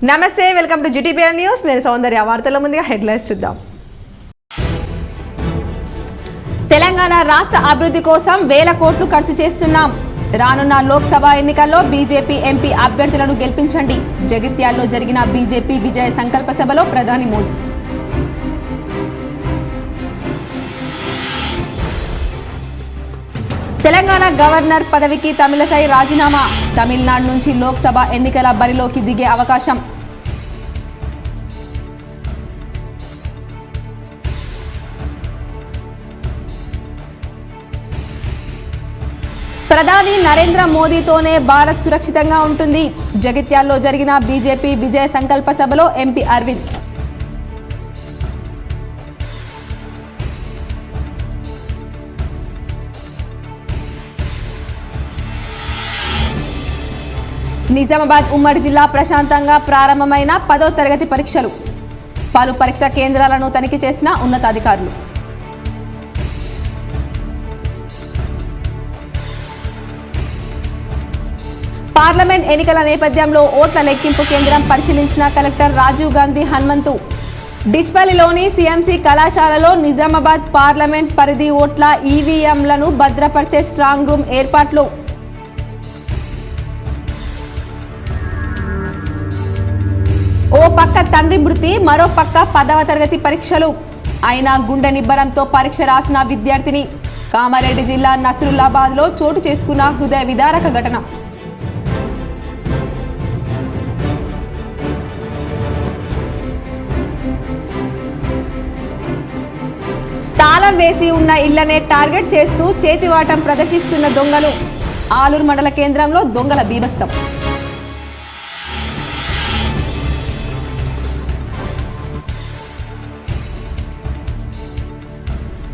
నమస్తే, welcome to GTPL news. నేను సౌందర్య. వార్తల ముందుగా హెడ్లైన్స్ చూద్దాం. తెలంగాణ రాష్ట్ర అభివృద్ధి కోసం వేల కోట్లు ఖర్చు చేస్తున్నాం. రానున్న లోక్సభ ఎన్నికల్లో బీజేపీ ఎంపీ అభ్యర్థులను గెలిపించండి. జగిత్యాల్లో జరిగిన బీజేపీ విజయ సంకల్ప సభలో ప్రధాని మోదీ. తెలంగాణ గవర్నర్ పదవికి తమిళసై రాజీనామా. తమిళనాడు నుంచి లోక్సభ ఎన్నికల బరిలోకి దిగే అవకాశం. ప్రధాని నరేంద్ర మోదీతోనే భారత్ సురక్షితంగా ఉంటుంది. జగిత్యాల్లో జరిగిన బీజేపీ విజయ సంకల్ప సభలో ఎంపీ అరవింద్. నిజామాబాద్ ఉమ్మడి జిల్లా ప్రశాంతంగా ప్రారంభమైన 10వ తరగతి పరీక్షలు. పలు పరీక్షా కేంద్రాలను తనిఖీ చేసిన ఉన్నతాధికారులు. పార్లమెంట్ ఎన్నికల నేపథ్యంలో ఓట్ల లెక్కింపు కేంద్రం పరిశీలించిన కలెక్టర్ రాజీవ్ గాంధీ హనుమంతు. డిచ్పల్లిలోని సిఎంసి కళాశాలలో నిజామాబాద్ పార్లమెంట్ పరిధి ఓట్ల ఈవీఎంలను భద్రపరిచే స్ట్రాంగ్ రూమ్ ఏర్పాట్లు. ఓ పక్క తండ్రి మృతి, మరో పక్క 10వ తరగతి పరీక్షలు. అయినా గుండె నిబ్బరంతో పరీక్ష రాసిన విద్యార్థిని. కామారెడ్డి జిల్లా నస్రుల్లాబాద్లో చోటు చేసుకున్న హృదయ విదారక ఘటన. తాళం వేసి ఉన్న ఇళ్లనే టార్గెట్ చేస్తూ చేతివాటం ప్రదర్శిస్తున్న దొంగలు. ఆలూరు మండల కేంద్రంలో దొంగల బీభత్సం.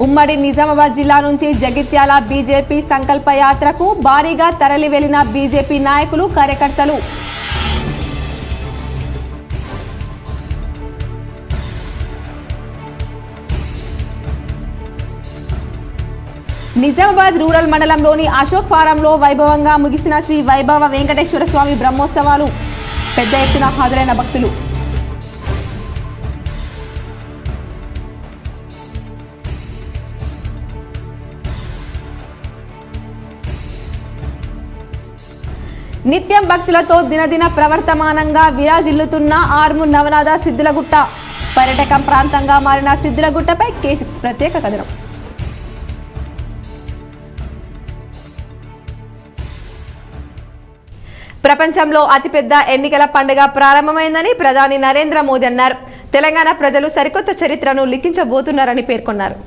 ఉమ్మడి నిజామాబాద్ జిల్లా నుంచి జగిత్యాల బీజేపీ సంకల్ప యాత్రకు భారీగా తరలి వెళ్లిన బీజేపీ నాయకులు, కార్యకర్తలు. నిజామాబాద్ రూరల్ మండలంలోని అశోక్ ఫారంలో వైభవంగా ముగిసిన శ్రీ వైభవ వెంకటేశ్వర స్వామి బ్రహ్మోత్సవాలు. పెద్ద ఎత్తున హాజరైన భక్తులు. నిత్యం భక్తులతో దినదిన ప్రవర్తమానంగా విరాజిల్లుతున్న ఆర్మూర్ నవనాథ సిద్ధులగుట్ట. పర్యాటక ప్రాంతంగా మారిన సిద్ధులగుట్టపై K6 ప్రత్యేక కథనం. ప్రపంచంలో అతిపెద్ద ఎన్నికల పండుగ ప్రారంభమైందని ప్రధాని నరేంద్ర మోదీ అన్నారు. తెలంగాణ ప్రజలు సరికొత్త చరిత్రను లిఖించబోతున్నారని పేర్కొన్నారు.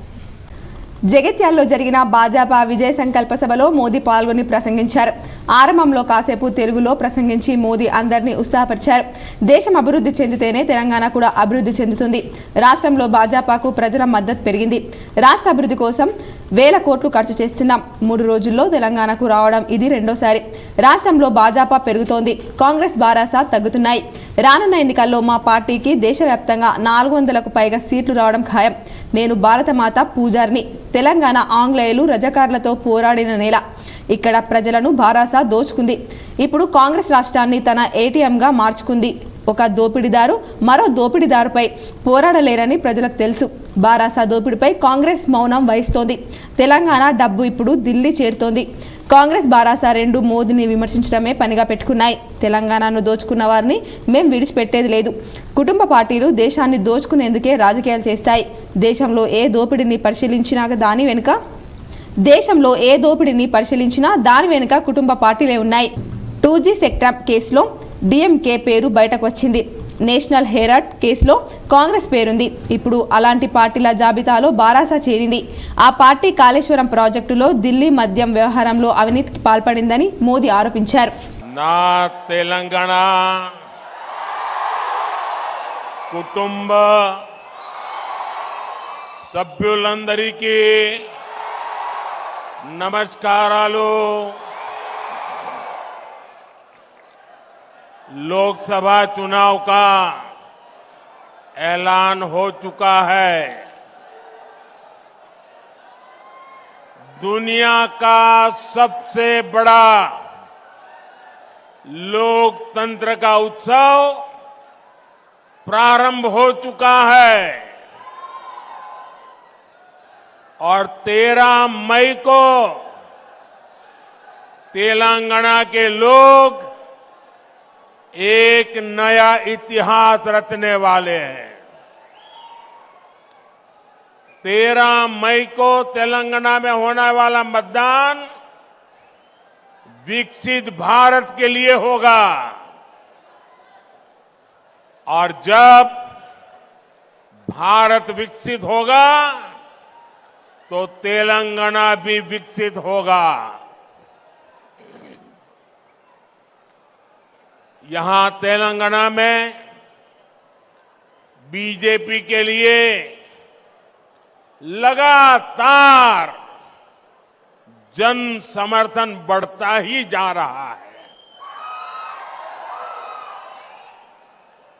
జగిత్యాల్లో జరిగిన భాజపా విజయ సంకల్ప సభలో మోదీ పాల్గొని ప్రసంగించారు. ఆరంభంలో కాసేపు తెలుగులో ప్రసంగించి మోదీ అందరినీ ఉత్సాహపరిచారు. దేశం అభివృద్ధి చెందితేనే తెలంగాణ కూడా అభివృద్ధి చెందుతుంది. రాష్ట్రంలో భాజపాకు ప్రజల మద్దతు పెరిగింది. రాష్ట్ర అభివృద్ధి కోసం వేల కోట్లు ఖర్చు చేస్తున్నాం. 3 రోజుల్లో తెలంగాణకు రావడం ఇది రెండోసారి. రాష్ట్రంలో భాజపా పెరుగుతోంది, కాంగ్రెస్ బారాసా తగ్గుతున్నాయి. రానున్న ఎన్నికల్లో మా పార్టీకి దేశవ్యాప్తంగా 400కు పైగా సీట్లు రావడం ఖాయం. నేను భారతమాత పూజారిని. తెలంగాణ ఆంగ్లేయులు రజకారులతో పోరాడిన నేల. ఇక్కడ ప్రజలను బారాసా దోచుకుంది. ఇప్పుడు కాంగ్రెస్ రాష్ట్రాన్ని తన ఏటీఎంగా మార్చుకుంది. ఒక దోపిడీదారు మరో దోపిడీదారుపై పోరాడలేరని ప్రజలకు తెలుసు. బారాసా దోపిడీపై కాంగ్రెస్ మౌనం వహిస్తోంది. తెలంగాణ డబ్బు ఇప్పుడు ఢిల్లీ చేరుతోంది. కాంగ్రెస్ బారాసా రెండు మోదీని విమర్శించడమే పనిగా పెట్టుకున్నాయి. తెలంగాణను దోచుకున్న వారిని మేం విడిచిపెట్టేది లేదు. కుటుంబ పార్టీలు దేశాన్ని దోచుకునేందుకే రాజకీయాలు చేస్తాయి. దేశంలో ఏ దోపిడీని పరిశీలించినా దాని వెనుక కుటుంబ పార్టీలే ఉన్నాయి. 2G సెక్టర్ కేసులో డిఎంకే పేరు బయటకు వచ్చింది. నేషనల్ హెరాల్డ్ కేసులో కాంగ్రెస్ పేరుంది. ఇప్పుడు అలాంటి పార్టీల జాబితాలో బారాసా చేరింది. ఆ పార్టీ కాళేశ్వరం ప్రాజెక్టులో ఢిల్లీ మద్యం వ్యవహారంలో అవినీతికి పాల్పడిందని మోదీ ఆరోపించారు. నా తెలంగాణ కుటుంబ సభ్యులందరికీ నమస్కారాలు. लोकसभा चुनाव का ऐलान हो चुका है. दुनिया का सबसे बड़ा लोकतंत्र का उत्सव प्रारंभ हो चुका है और 13 मई को तेलंगाना के लोग एक नया इतिहास रचने वाले हैं। 13 मई को तेलंगाना में होने वाला मतदान विकसित भारत के लिए होगा और जब भारत विकसित होगा तो तेलंगाना भी विकसित होगा। यहां तेलंगाना में बीजेपी के लिए लगातार जन समर्थन बढ़ता ही जा रहा है।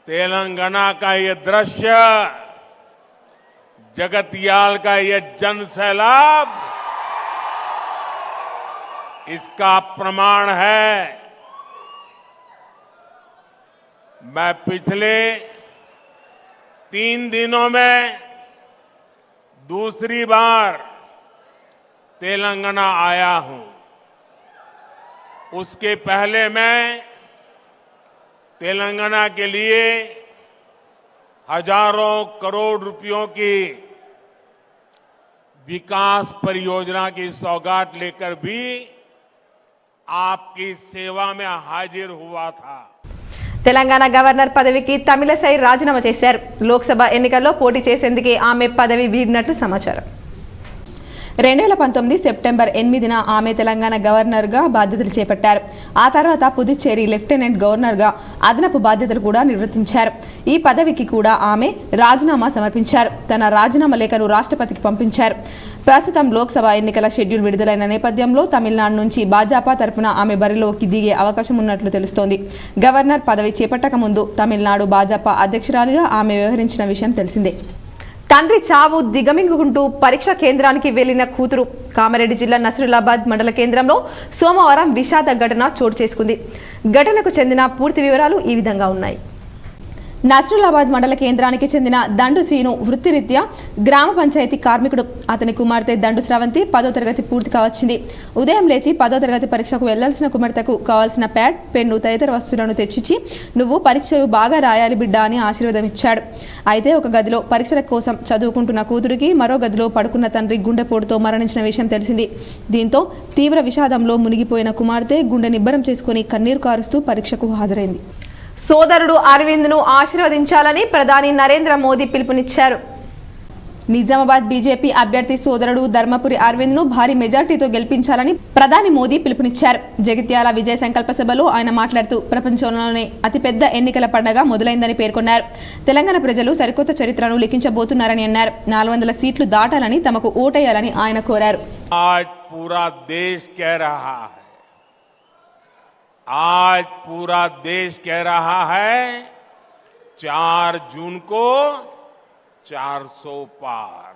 तेलंगाना का ये दृश्य, जगतियाल का ये जन सैलाब इसका प्रमाण है। मैं पिछले 3 दिनों में दूसरी बार तेलंगाना आया हूं। उसके पहले मैं तेलंगाना के लिए हजारों करोड़ रुपयों की विकास परियोजना की सौगात लेकर भी आपकी सेवा में हाजिर हुआ था। తెలంగాణ గవర్నర్ పదవికి తమిళసై రాజీనామా చేశారు. లోక్సభ ఎన్నికల్లో పోటీ చేసేందుకే ఆమె పదవి వీడినట్లు సమాచారం. 2019 సెప్టెంబర్ 8న ఆమె తెలంగాణ గవర్నర్గా బాధ్యతలు చేపట్టారు. ఆ తర్వాత పుదుచ్చేరి లెఫ్టినెంట్ గవర్నర్గా అదనపు బాధ్యతలు కూడా నిర్వర్తించారు. ఈ పదవికి కూడా ఆమె రాజీనామా సమర్పించారు. తన రాజీనామా లేఖను రాష్ట్రపతికి పంపించారు. ప్రస్తుతం లోక్సభ ఎన్నికల షెడ్యూల్ విడుదలైన నేపథ్యంలో తమిళనాడు నుంచి భాజపా తరపున ఆమె బరిలోకి దిగే అవకాశం ఉన్నట్లు తెలుస్తోంది. గవర్నర్ పదవి చేపట్టక ముందు తమిళనాడు భాజపా అధ్యక్షురాలిగా ఆమె వ్యవహరించిన విషయం తెలిసిందే. తండ్రి చావు దిగమింగుకుంటూ పరీక్షా కేంద్రానికి వెళ్లిన కూతురు. కామారెడ్డి జిల్లా నస్రులాబాద్ మండల కేంద్రంలో సోమవారం విషాద ఘటన చోటు చేసుకుంది. ఘటనకు చెందిన పూర్తి వివరాలు ఈ విధంగా ఉన్నాయి. నస్రులాబాద్ మండల కేంద్రానికి చెందిన దండు సీను వృత్తిరీత్యా గ్రామ పంచాయతీ కార్మికుడు. అతని కుమార్తె దండు స్రవంతి 10వ తరగతి పూర్తి కావచ్చింది. ఉదయం లేచి 10వ తరగతి పరీక్షకు వెళ్లాల్సిన కుమార్తెకు కావాల్సిన ప్యాడ్, పెన్ను తదితర వస్తువులను తెచ్చిచ్చి నువ్వు పరీక్షలు బాగా రాయాలి బిడ్డ అని ఆశీర్వాదం ఇచ్చాడు. అయితే ఒక గదిలో పరీక్షల కోసం చదువుకుంటున్న కూతురికి మరో గదిలో పడుకున్న తండ్రి గుండెపోటుతో మరణించిన విషయం తెలిసింది. దీంతో తీవ్ర విషాదంలో మునిగిపోయిన కుమార్తె గుండె నిబ్బరం చేసుకుని కన్నీరు కారుస్తూ పరీక్షకు హాజరైంది. సోదరుడు అరవింద్ను ఆశీర్వదించాలని ప్రధాని నరేంద్ర మోదీ పిలుపునిచ్చారు. నిజామాబాద్ బీజేపీ అభ్యర్థి సోదరుడు ధర్మపురి అరవింద్ను భారీ మెజార్టీతో గెలిపించాలని ప్రధాని మోదీ పిలుపునిచ్చారు. జగిత్యాల విజయ సంకల్ప సభలో ఆయన మాట్లాడుతూ ప్రపంచంలోనే అతిపెద్ద ఎన్నికల పండుగ మొదలైందని పేర్కొన్నారు. తెలంగాణ ప్రజలు సరికొత్త చరిత్రను లిఖించబోతున్నారని అన్నారు. 400 సీట్లు దాటాలని తమకు ఓటేయాలని ఆయన కోరారు. आज पूरा देश कह रहा है 4 जून को 400 पार।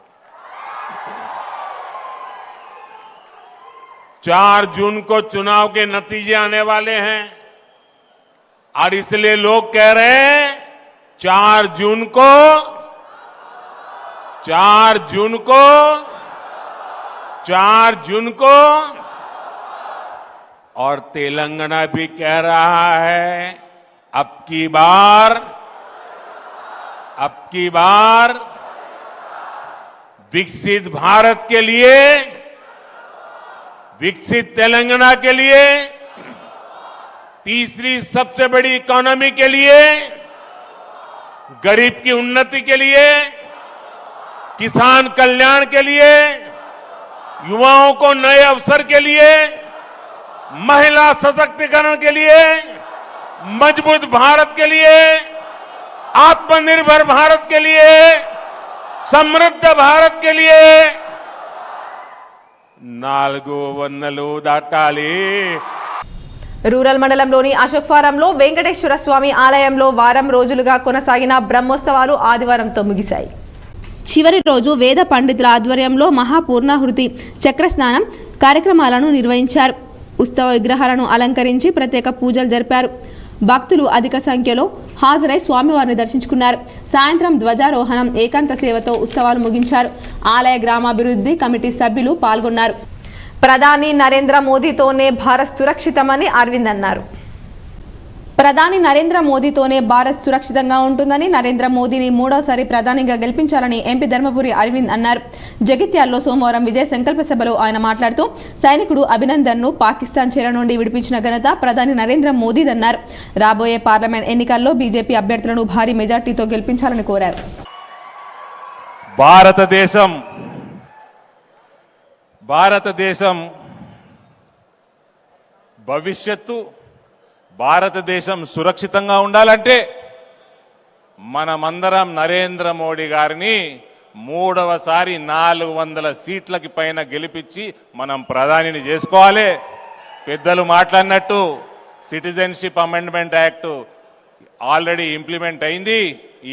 4 जून को चुनाव के नतीजे आने वाले हैं और इसलिए लोग कह रहे हैं 4 जून को और तेलंगाना भी कह रहा है अब की बार विकसित भारत के लिए, विकसित तेलंगाना के लिए, तीसरी सबसे बड़ी इकोनॉमी के लिए, गरीब की उन्नति के लिए, किसान कल्याण के लिए, युवाओं को नए अवसर के लिए, महिला सशक्तिकरण के लिए, मजबूत भारत के लिए, आत्मनिर्भर भारत के लिए, समृद्ध भारत के लिए 4 వందలు దాటాలి. రూరల్ మండలంలోని అశోక్ ఫారంలో వెంకటేశ్వర స్వామి ఆలయంలో వారం రోజులుగా కొనసాగిన బ్రహ్మోత్సవాలు ఆదివారంతో ముగిశాయి. చివరి రోజు వేద పండితుల ఆధ్వర్యంలో మహాపూర్ణాహుతి చక్రస్నానం కార్యక్రమాలను నిర్వహించారు. ఉత్సవ విగ్రహాలను అలంకరించి ప్రత్యేక పూజలు జరిపారు. భక్తులు అధిక సంఖ్యలో హాజరై స్వామివారిని దర్శించుకున్నారు. సాయంత్రం ధ్వజారోహణం, ఏకాంత సేవతో ఉత్సవాలు ముగించారు. ఆలయ గ్రామాభివృద్ధి కమిటీ సభ్యులు పాల్గొన్నారు. ప్రధాని నరేంద్ర మోదీతోనే భారత్ సురక్షితమని అరవింద్ అన్నారు. ప్రధాని నరేంద్ర మోదీతోనే భారత్ సురక్షితంగా ఉంటుందని, నరేంద్ర మోదీని మూడోసారి ప్రధానిగా గెలిపించాలని ఎంపీ ధర్మపురి అరవింద్ అన్నారు. జగిత్యాల్లో సోమవారం విజయ సంకల్ప సభలో ఆయన మాట్లాడుతూ సైనికుడు అభినందన్ను పాకిస్తాన్ చెర నుండి విడిపించిన ఘనత ప్రధాని నరేంద్ర మోదీదన్నారు. రాబోయే పార్లమెంట్ ఎన్నికల్లో బీజేపీ అభ్యర్థులను భారీ మెజార్టీతో గెలిపించాలని కోరారు. భారతదేశం భవిష్యత్తు, భారతదేశం సురక్షితంగా ఉండాలంటే మనమందరం నరేంద్ర మోడీ గారిని మూడవసారి 400 సీట్లకి పైన గెలిపించి మనం ప్రధానిని చేసుకోవాలి. పెద్దలు మాట్లాడినట్టు citizenship amendment act already implement అయింది.